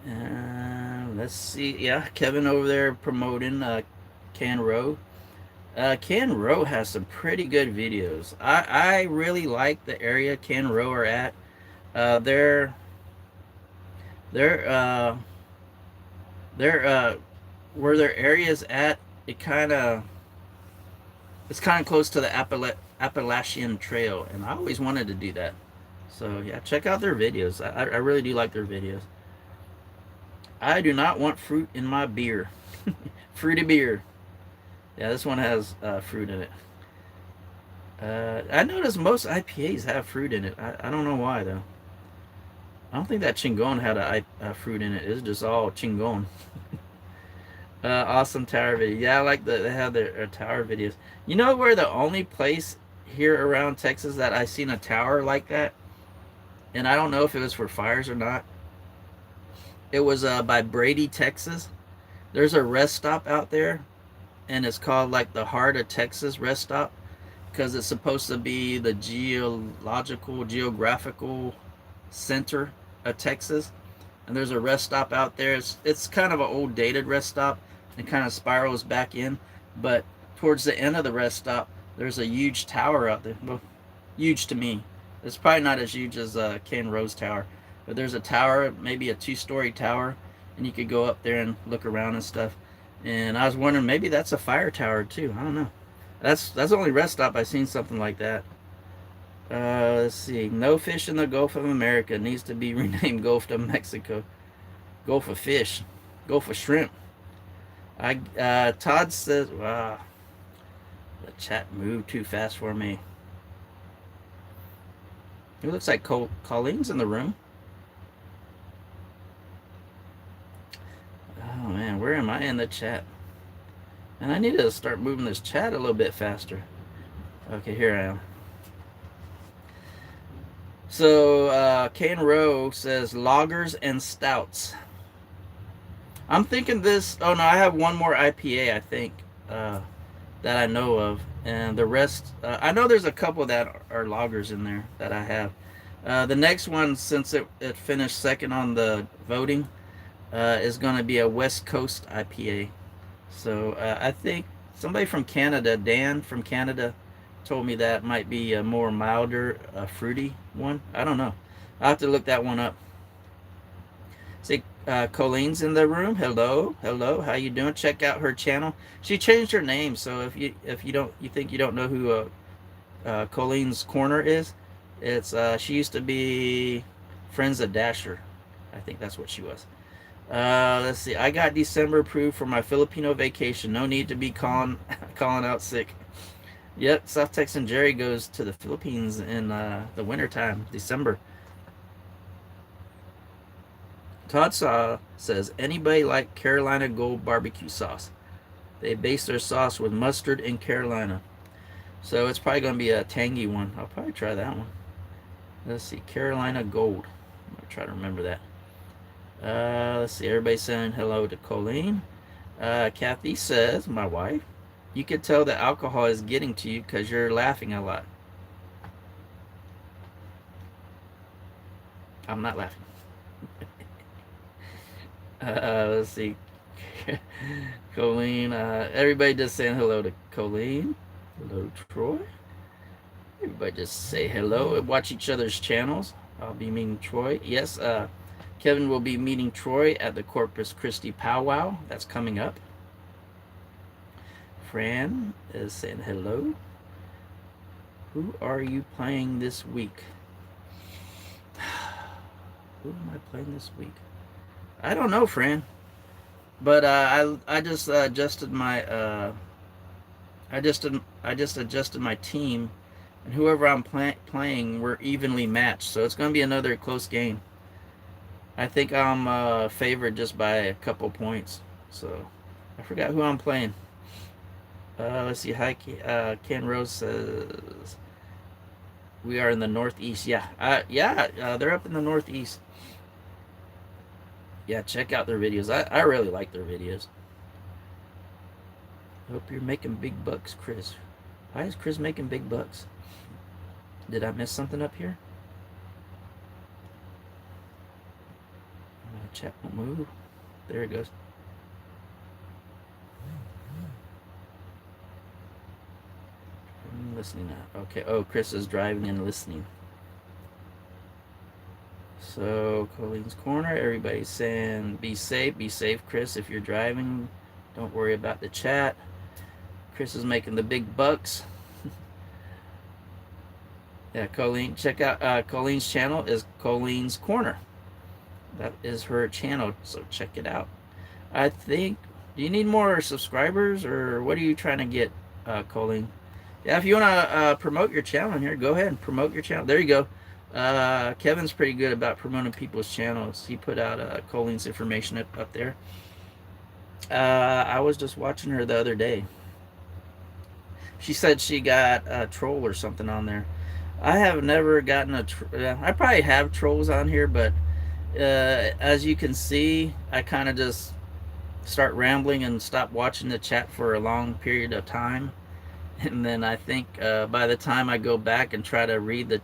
Speaker 1: Let's see. Yeah, Kevin over there promoting Can Row. Can Row has some pretty good videos. I really like the area Can Row are at. Uh, they're they're uh, they're where their area's at. It's kind of close to the Appalachian Trail, and I always wanted to do that. So yeah, check out their videos. I really do like their videos. I do not want fruit in my beer. Fruity beer. Yeah, this one has fruit in it. I noticed most IPAs have fruit in it. I don't know why though. I don't think that Chingon had a fruit in it. It's just all Chingon. Awesome tower video. Yeah, I like they have their tower videos. You know where the only place here around Texas that I seen a tower like that, and I don't know if it was for fires or not. It was by Brady, Texas. There's a rest stop out there, and it's called like the Heart of Texas rest stop because it's supposed to be the geographical center of Texas. And there's a rest stop out there. It's kind of an old dated rest stop. It kind of spirals back in, but towards the end of the rest stop, there's a huge tower out there. Well, huge to me. It's probably not as huge as Ken Rose Tower, but there's a tower, maybe a 2-story tower, and you could go up there and look around and stuff. And I was wondering maybe that's a fire tower too. I don't know. That's the only rest stop I've seen something like that. Let's see. No fish in the Gulf of America needs to be renamed Gulf of Mexico. Gulf of fish. Gulf of shrimp. Todd says, wow, the chat moved too fast for me. It looks like Colleen's in the room. Oh man, where am I in the chat? And I need to start moving this chat a little bit faster. Okay, here I am. So, Kane Rowe says lagers and stouts. I'm thinking this. Oh no, I have one more IPA. I think that I know of, and the rest. I know there's a couple that are lagers in there that I have. The next one, since it finished second on the voting, is going to be a West Coast IPA. So I think somebody from Canada, Dan from Canada, told me that might be a more milder, fruity one. I don't know. I'll have to look that one up. See, Colleen's in the room. Hello, hello. How you doing? Check out her channel. She changed her name, so if you think you don't know who Colleen's Corner is, it's she used to be Friends of Dasher. I think that's what she was. Let's see. I got December approved for my Filipino vacation. No need to be calling out sick. Yep, South Texan Jerry goes to the Philippines in the wintertime, December. Todd says, anybody like Carolina Gold barbecue sauce? They base their sauce with mustard in Carolina. So it's probably going to be a tangy one. I'll probably try that one. Let's see, Carolina Gold. I'm going to try to remember that. Let's see, everybody's saying hello to Colleen. Kathy says, my wife, you can tell that alcohol is getting to you because you're laughing a lot. I'm not laughing. Let's see. Colleen. Everybody just saying hello to Colleen. Hello, Troy. Everybody just say hello and watch each other's channels. I'll be meeting Troy. Yes, Kevin will be meeting Troy at the Corpus Christi powwow. That's coming up. Fran is saying hello. Who are you playing this week? Who am I playing this week? I don't know, Fran. But I just adjusted my I just adjusted my team, and whoever I'm playing, we're evenly matched. So it's going to be another close game. I think I'm favored just by a couple points. So I forgot who I'm playing. Let's see. Hi, Ken Rose says we are in the Northeast. Yeah, they're up in the Northeast. Yeah, check out their videos. I really like their videos. Hope you're making big bucks, Chris. Why is Chris making big bucks? Did I miss something up here? Chat won't move. There it goes. I'm listening now. Okay. Oh, Chris is driving and listening. So, Colleen's Corner. Everybody's saying be safe. Be safe, Chris. If you're driving, don't worry about the chat. Chris is making the big bucks. Yeah, Colleen. Check out Colleen's channel is Colleen's Corner. That is her channel, so check it out. I think, do you need more subscribers, or what are you trying to get, Colleen? Yeah, if you want to promote your channel here, go ahead and promote your channel. There you go. Kevin's pretty good about promoting people's channels. He put out Colleen's information up there. I was just watching her the other day. She said she got a troll or something on there. I have never gotten a I probably have trolls on here, but as you can see, I kind of just start rambling and stop watching the chat for a long period of time. And then I think by the time I go back and try to read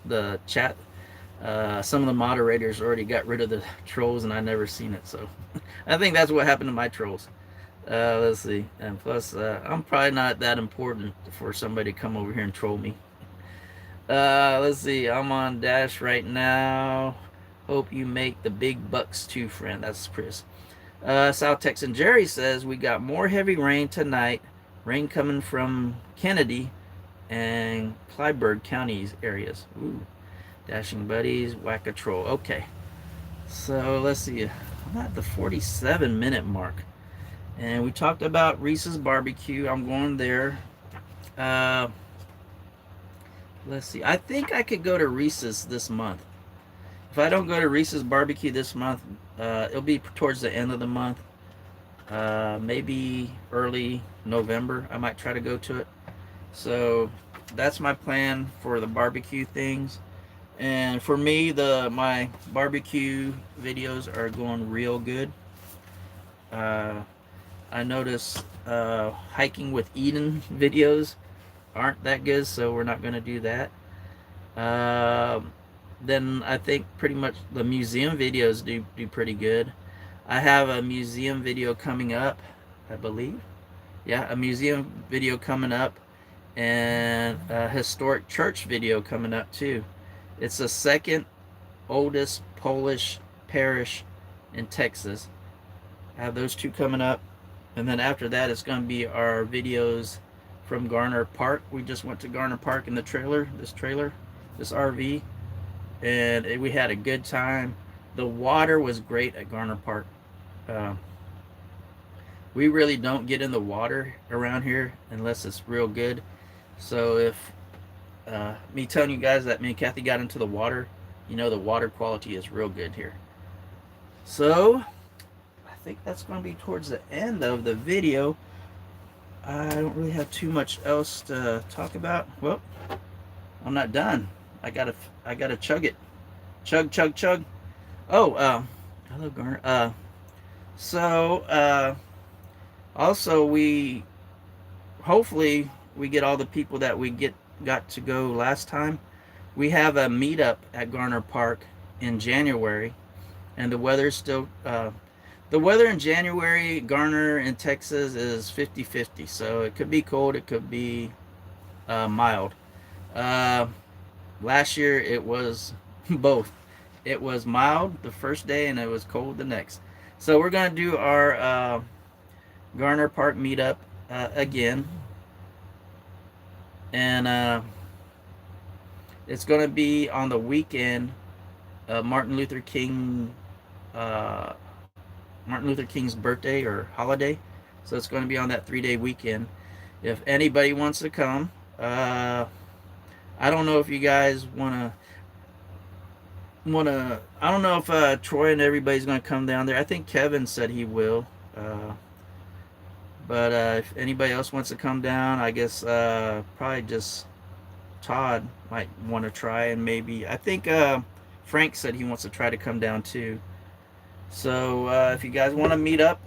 Speaker 1: the chat, some of the moderators already got rid of the trolls and I never seen it. So I think that's what happened to my trolls. Let's see. And plus, I'm probably not that important for somebody to come over here and troll me. Let's see. I'm on Dash right now. Hope you make the big bucks too, friend. That's Chris. South Texan Jerry says we got more heavy rain tonight. Rain coming from Kennedy and Clyburn counties areas. Ooh. Dashing buddies, whack a troll. Okay. So let's see. I'm at the 47-minute mark. And we talked about Reese's barbecue. I'm going there. Let's see. I think I could go to Reese's this month. If I don't go to Reese's barbecue this month, it'll be towards the end of the month. Maybe early November. I might try to go to it. So that's my plan for the barbecue things. And for me, my barbecue videos are going real good. I notice hiking with Eden videos aren't that good, so we're not going to do that. Then I think pretty much the museum videos do pretty good. I have a museum video coming up, I believe. Yeah, a museum video coming up, and a historic church video coming up too. It's the second oldest Polish parish in Texas. I have those two coming up. And then after that, it's going to be our videos from Garner Park. We just went to Garner Park in the this RV. And we had a good time. The water was great at Garner Park. We really don't get in the water around here unless it's real good. So if me telling you guys that me and Kathy got into the water, you know the water quality is real good here. So I think that's going to be towards the end of the video. I don't really have too much else to talk about. Well, I'm not done. I gotta chug it. Chug, chug, chug. Oh, hello, Garner. Also hopefully we get all the people that we got to go last time. We have a meetup at Garner Park in January, and the weather's still the weather in January, Garner in Texas is 50-50. So it could be cold, it could be mild. Last year it was both. It was mild the first day and it was cold the next. So we're going to do our Garner Park meetup again. And it's going to be on the weekend of Martin Luther King's birthday or holiday. So it's going to be on that 3-day weekend. If anybody wants to come, I don't know if you guys want to, I don't know if Troy and everybody's going to come down there. I think Kevin said he will. But if anybody else wants to come down, I guess probably just Todd might want to try, and maybe I think Frank said he wants to try to come down too. So if you guys want to meet up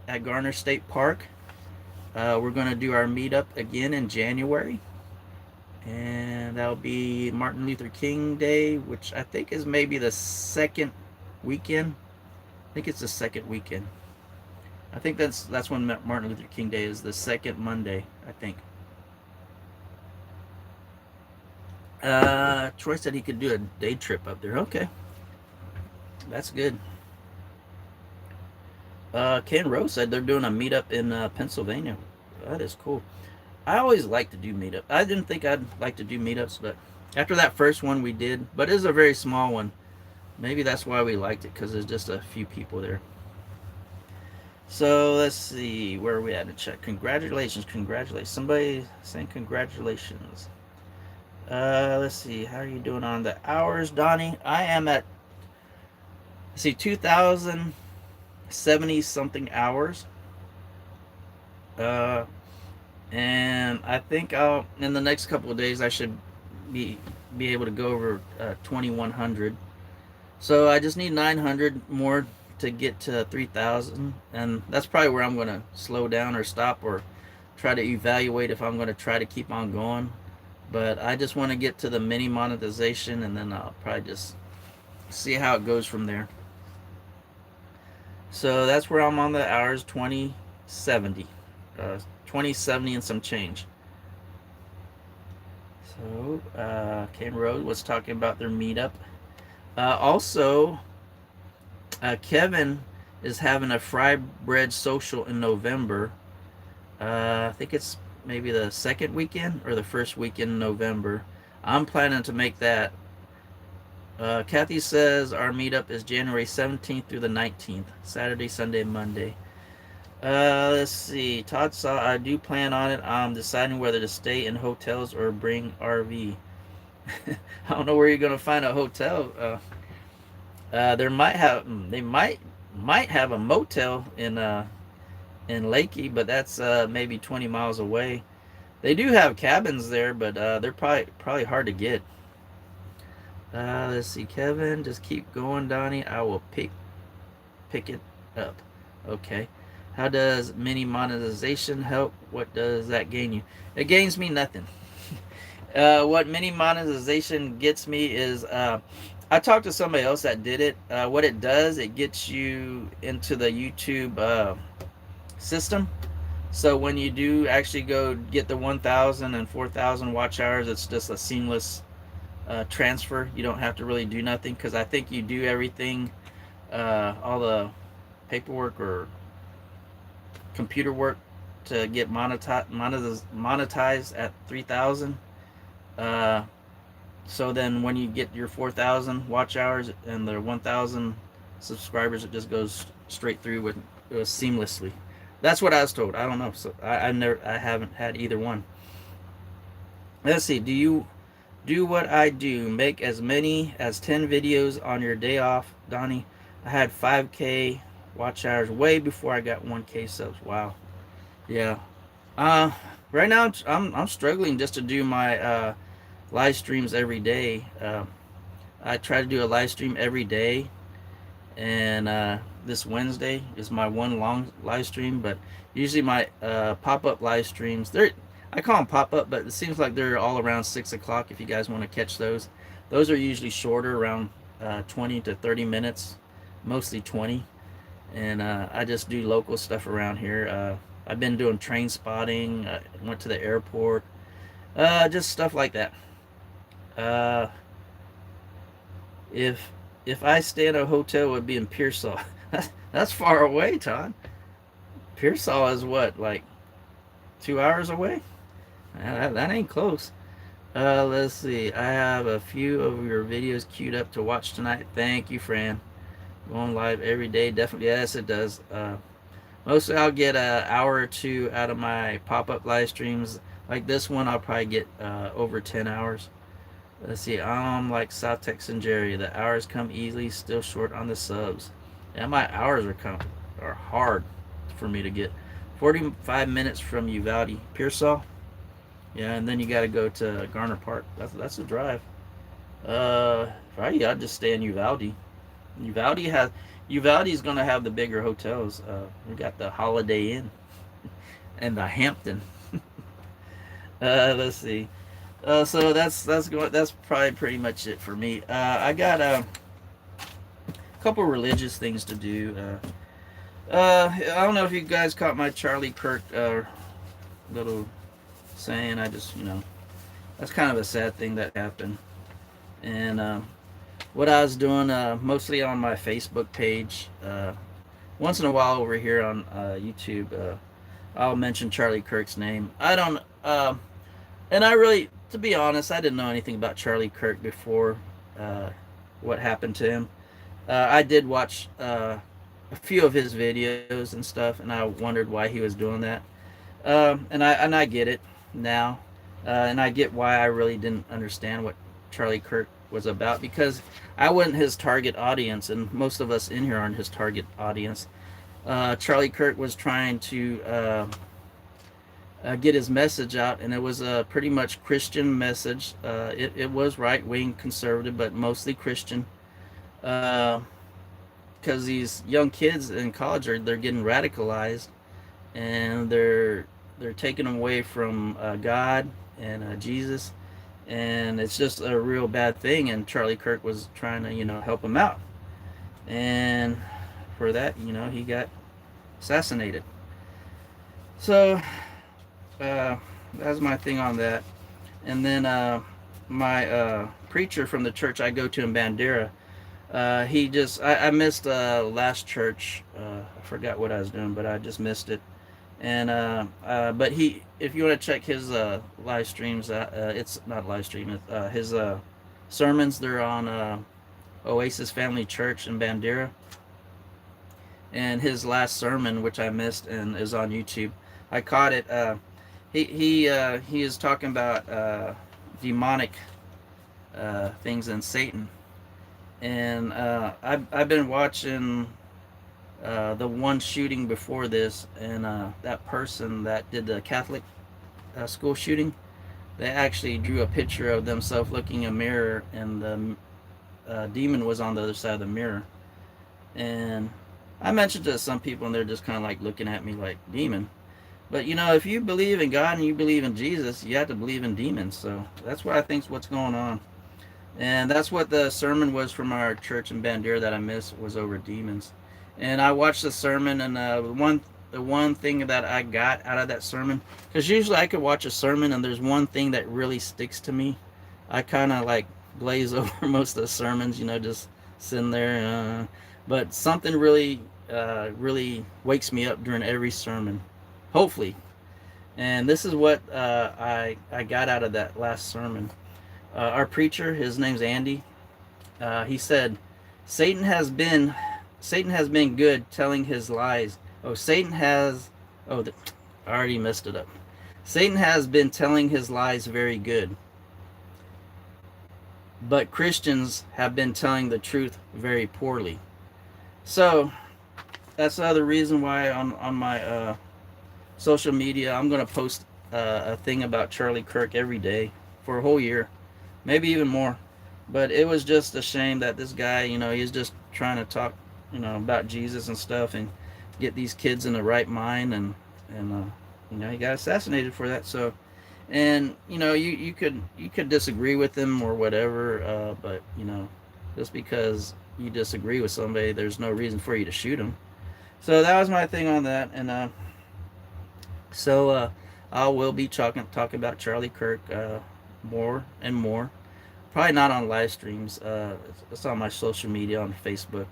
Speaker 1: at Garner State Park, we're going to do our meetup again in January, and that'll be Martin Luther King Day, which I think is maybe the second weekend. I think it's the second weekend. I think that's when Martin Luther King Day is, the second Monday, I think. Troy said he could do a day trip up there. Okay, that's good. Ken Rose said they're doing a meetup in Pennsylvania. That is cool. I always like to do meetup. I didn't think I'd like to do meetups, but after that first one we did, but it was a very small one. Maybe that's why we liked it, because there's just a few people there. So let's see, where are we at to check? Congratulations. Somebody saying congratulations. Let's see, how are you doing on the hours, Donnie? I am at, let's see, 2,070 something hours. And I think in the next couple of days I should be able to go over 2,100. So I just need 900 more to get to 3,000, and that's probably where I'm going to slow down or stop, or try to evaluate if I'm going to try to keep on going. But I just want to get to the mini monetization, and then I'll probably just see how it goes from there. So that's where I'm on the hours, 2070. 2070 and some change. So Cam Road was talking about their meetup. Also, Kevin is having a fry bread social in November. I think it's maybe the second weekend or the first weekend in November. I'm planning to make that. Kathy says our meetup is January 17th through the 19th, Saturday, Sunday, Monday. Let's see. Todd saw I do plan on it. I'm deciding whether to stay in hotels or bring RV. I don't know where you're gonna find a hotel. They might have a motel in Lakey, but that's maybe 20 miles away. They do have cabins there, but they're probably hard to get. Let's see, Kevin, just keep going, Donnie. I will pick it up. Okay. How does mini monetization help? What does that gain you? It gains me nothing. What mini monetization gets me is I talked to somebody else that did it. What it does, it gets you into the YouTube system. So when you do actually go get the 1,000 and 4,000 watch hours, it's just a seamless transfer. You don't have to really do nothing, because I think you do everything, all the paperwork or computer work to get monetized at 3,000. So then when you get your 4,000 watch hours and the 1,000 subscribers, it just goes straight through with seamlessly. That's what I was told. I don't know. So I haven't had either one. Let's see. Do you do what I do? Make as many as 10 videos on your day off, Donnie. I had 5K watch hours way before I got 1K subs. Wow. Yeah. Right now I'm struggling just to do my live streams every day. I try to do a live stream every day, and this Wednesday is my one long live stream. But usually my pop-up live streams, I call them pop-up, but it seems like they're all around 6 o'clock. If you guys want to catch those are usually shorter, around 20 to 30 minutes, mostly 20. And I just do local stuff around here. I've been doing train spotting. Went to the airport. Just stuff like that. If I stay in a hotel, it would be in Pearsall. That's far away, Todd. Pearsall is what, like 2 hours away? That ain't close. Let's see. I have a few of your videos queued up to watch tonight. Thank you, Fran. Going live every day, definitely. Yes, it does. Mostly I'll get an hour or two out of my pop-up live streams. Like this one, I'll probably get over 10 hours. Let's see. I'm like South Texan Jerry. The hours come easily, still short on the subs. Yeah, my hours are hard for me to get. 45 minutes from Uvalde, Pearsall. Yeah, and then you got to go to Garner Park. That's a drive. Probably I'd just stay in Uvalde. Uvalde has Uvalde's gonna have the bigger hotels. We got the Holiday Inn and the Hampton. Let's see. So that's probably pretty much it for me. I got a couple religious things to do. I don't know if you guys caught my Charlie Kirk little saying. I just that's kind of a sad thing that happened. And what I was doing mostly on my Facebook page. Once in a while over here on YouTube, I'll mention Charlie Kirk's name. I don't, and I really, to be honest, I didn't know anything about Charlie Kirk before what happened to him. I did watch a few of his videos and stuff, and I wondered why he was doing that. And I get it now, and I get why I really didn't understand what Charlie Kirk was about, because I wasn't his target audience, and most of us in here aren't his target audience. Charlie Kirk was trying to get his message out, and it was a pretty much Christian message. It was right wing conservative, but mostly Christian. Because these young kids in college they're getting radicalized, and they're taken away from God and Jesus, and it's just a real bad thing. And Charlie Kirk was trying to help him out, and for that he got assassinated. So that's my thing on that. And then my preacher from the church I go to in Bandera, I missed last church. I forgot what I was doing, but I just missed it. And but if you want to check his live streams, it's not live stream. His sermons, they're on Oasis Family Church in Bandera. And his last sermon, which I missed, and is on YouTube. I caught it. He is talking about demonic things and Satan. And I've been watching the one shooting before this, and that person that did the Catholic school shooting, they actually drew a picture of themselves looking in a mirror, and the demon was on the other side of the mirror. And I mentioned to some people, and they're just kind of like looking at me like, demon? But if you believe in God and you believe in Jesus, you have to believe in demons. So that's what I think is what's going on. And that's what the sermon was from our church in Bandera that I missed, was over demons. And I watched the sermon, and the one thing that I got out of that sermon, because usually I could watch a sermon and there's one thing that really sticks to me. I kind of like glaze over most of the sermons, just sitting there. But something really wakes me up during every sermon, hopefully. And this is what I got out of that last sermon. Our preacher, his name's Andy. He said, Satan has been good telling his lies. I already messed it up. Satan has been telling his lies very good, but Christians have been telling the truth very poorly. So that's another reason why on my social media I'm going to post a thing about Charlie Kirk every day for a whole year, maybe even more. But it was just a shame that this guy, he's just trying to talk, about Jesus and stuff, and get these kids in the right mind, and he got assassinated for that. So, and you could disagree with him or whatever, but just because you disagree with somebody, there's no reason for you to shoot him. So that was my thing on that. And so I will be talking about Charlie Kirk more and more. Probably not on live streams. It's on my social media on Facebook.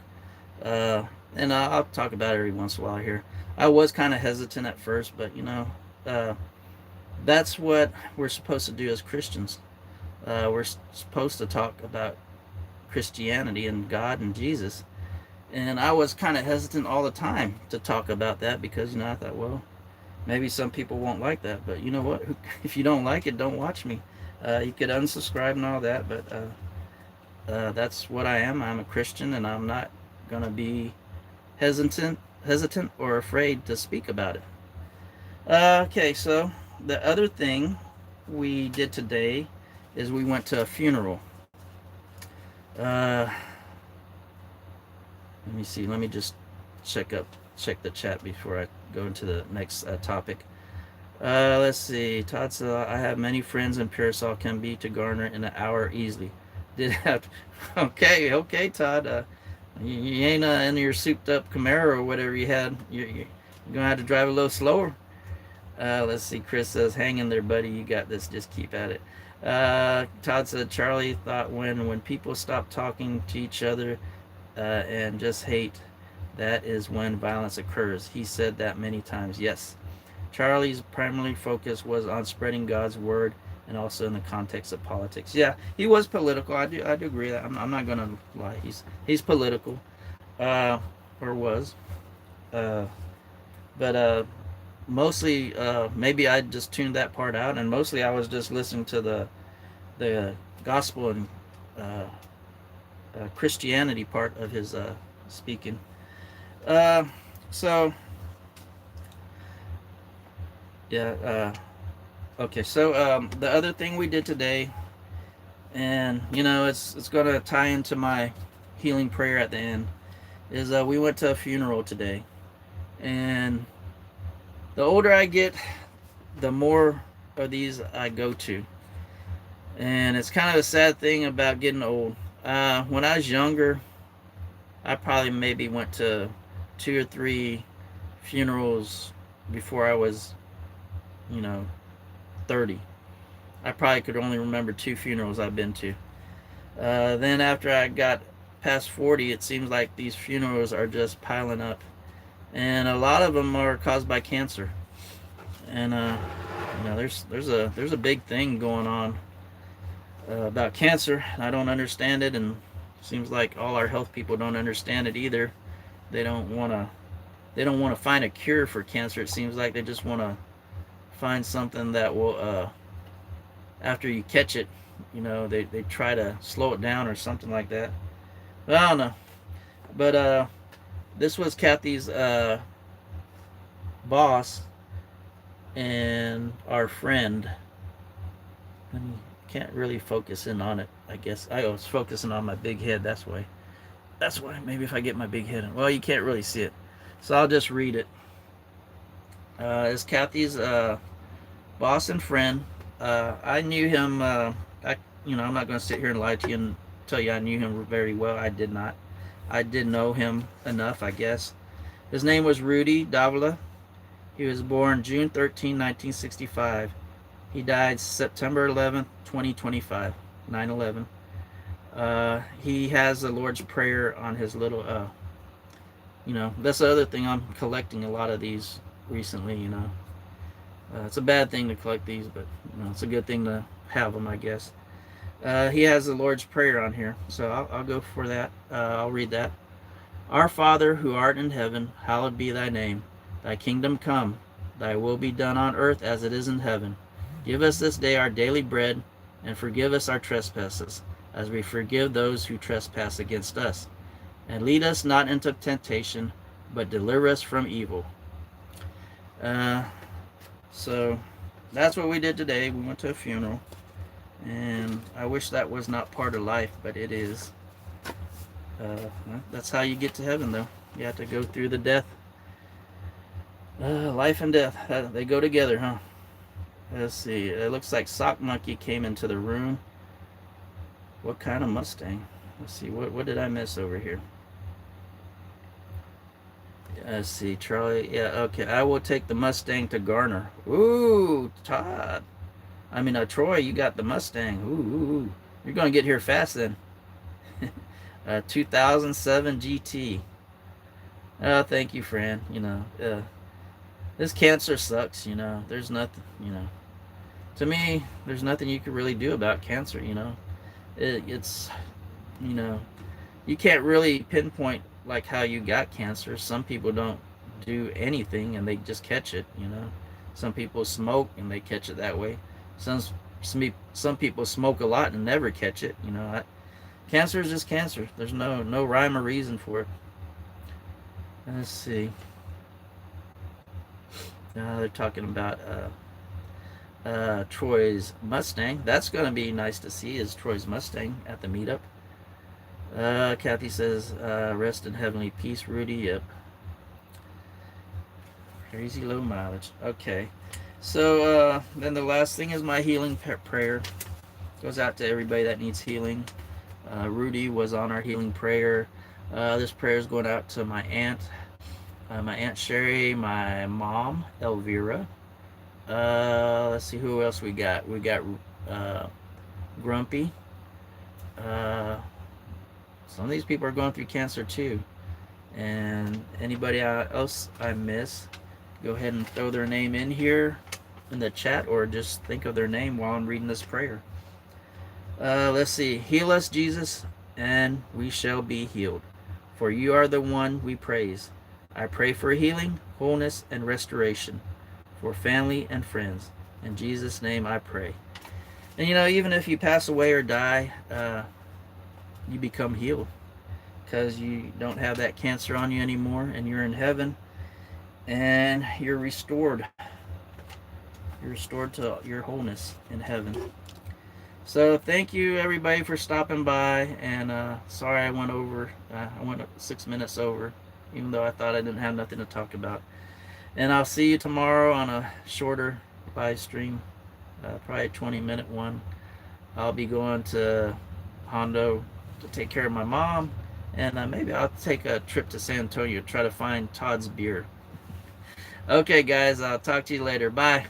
Speaker 1: And I'll talk about it every once in a while here. I was kind of hesitant at first, but that's what we're supposed to do as Christians. We're supposed to talk about Christianity and God and Jesus. And I was kind of hesitant all the time to talk about that, because I thought, well, maybe some people won't like that, but you know what? If you don't like it, don't watch me. You could unsubscribe and all that, but that's what I am. I'm a Christian, and I'm not gonna be hesitant or afraid to speak about it. Okay, so the other thing we did today is we went to a funeral. Uh, Let me see. Let me just check up check the chat before I go into the next topic. Let's see. Todd said, I have many friends in Pearsall can be to Garner in an hour easily. Did have okay, okay, Todd. You ain't in your souped up Camaro or whatever you had. You're gonna have to drive a little slower. Let's see. Chris says, "Hang in there, buddy. You got this. Just keep at it." Todd said, "Charlie thought when people stop talking to each other and just hate, that is when violence occurs. He said that many times. Yes." Charlie's primary focus was on spreading God's word and also in the context of politics. Yeah, he was political. I do agree that. I'm not gonna lie. He's political, uh, or was, uh, but mostly maybe I just tuned that part out, and mostly I was just listening to the gospel and uh, Christianity part of his speaking. Uh, so yeah. Okay, so the other thing we did today, and it's gonna tie into my healing prayer at the end, is we went to a funeral today, and the older I get, the more of these I go to, and it's kind of a sad thing about getting old. When I was younger, I probably maybe went to 2 or 3 funerals before I was, you know, 30. I probably could only remember 2 funerals I've been to. Then after I got past 40, it seems like these funerals are just piling up, and a lot of them are caused by cancer. And there's a big thing going on about cancer. I don't understand it, and it seems like all our health people don't understand it either. They don't want to. They don't want to find a cure for cancer. It seems like they just want to find something that will, after you catch it, they try to slow it down or something like that. But I don't know. But this was Kathy's boss and our friend. I can't really focus in on it. I guess I was focusing on my big head. That's why. That's why. Maybe if I get my big head in. Well, you can't really see it, so I'll just read it. It's Kathy's boss and friend. I knew him. I'm not going to sit here and lie to you and tell you I knew him very well. I did not. I did know him enough, I guess. His name was Rudy Davila. He was born June 13, 1965. He died September 11th, 2025, 9/11. He has the Lord's Prayer on his little, that's the other thing. I'm collecting a lot of these recently, it's a bad thing to collect these, but it's a good thing to have them, I guess. He has the Lord's Prayer on here, so I'll go for that. I'll read that. Our Father, who art in heaven, hallowed be thy name. Thy kingdom come, thy will be done on earth as it is in heaven. Give us this day our daily bread, and forgive us our trespasses, as we forgive those who trespass against us. And lead us not into temptation, but deliver us from evil. So that's what we did today. We went to a funeral, and I wish that was not part of life, but it is. That's how you get to heaven, though. You have to go through the death. Life and death, they go together, huh? Let's see. It looks like Sock Monkey came into the room. What kind of Mustang? Let's see. What did I miss over here? Let's see. Charlie. Yeah, okay. I will take the Mustang to Garner. Ooh, Todd. Troy, you got the Mustang. Ooh. You're going to get here fast then. 2007 GT. Oh, thank you, Fran. This cancer sucks, There's nothing, To me, there's nothing you can really do about cancer, It's, you can't really pinpoint like how you got cancer. Some people don't do anything and they just catch it, Some people smoke and they catch it that way. Some people smoke a lot and never catch it, Cancer is just cancer. There's no rhyme or reason for it. Let's see. They're talking about Troy's Mustang. That's going to be nice to see, is Troy's Mustang at the meetup. Kathy says, rest in heavenly peace, Rudy. Yep. Crazy low mileage. Okay. So then the last thing is my healing prayer. Goes out to everybody that needs healing. Rudy was on our healing prayer. This prayer is going out to my aunt Sherry, my mom, Elvira. Let's see who else we got. We got Grumpy. Some of these people are going through cancer too. And anybody else I miss, go ahead and throw their name in here in the chat, or just think of their name while I'm reading this prayer. Let's see. Heal us, Jesus, and we shall be healed. For you are the one we praise. I pray for healing, wholeness, and restoration for family and friends. In Jesus' name I pray. And even if you pass away or die, you become healed, because you don't have that cancer on you anymore, and you're in heaven, and you're restored. You're restored to your wholeness in heaven. So thank you everybody for stopping by, and sorry I went over. I went 6 minutes over, even though I thought I didn't have nothing to talk about. And I'll see you tomorrow on a shorter live stream, probably a 20-minute one. I'll be going to Hondo to take care of my mom, and maybe I'll take a trip to San Antonio, try to find Todd's beer. Okay guys, I'll talk to you later. Bye.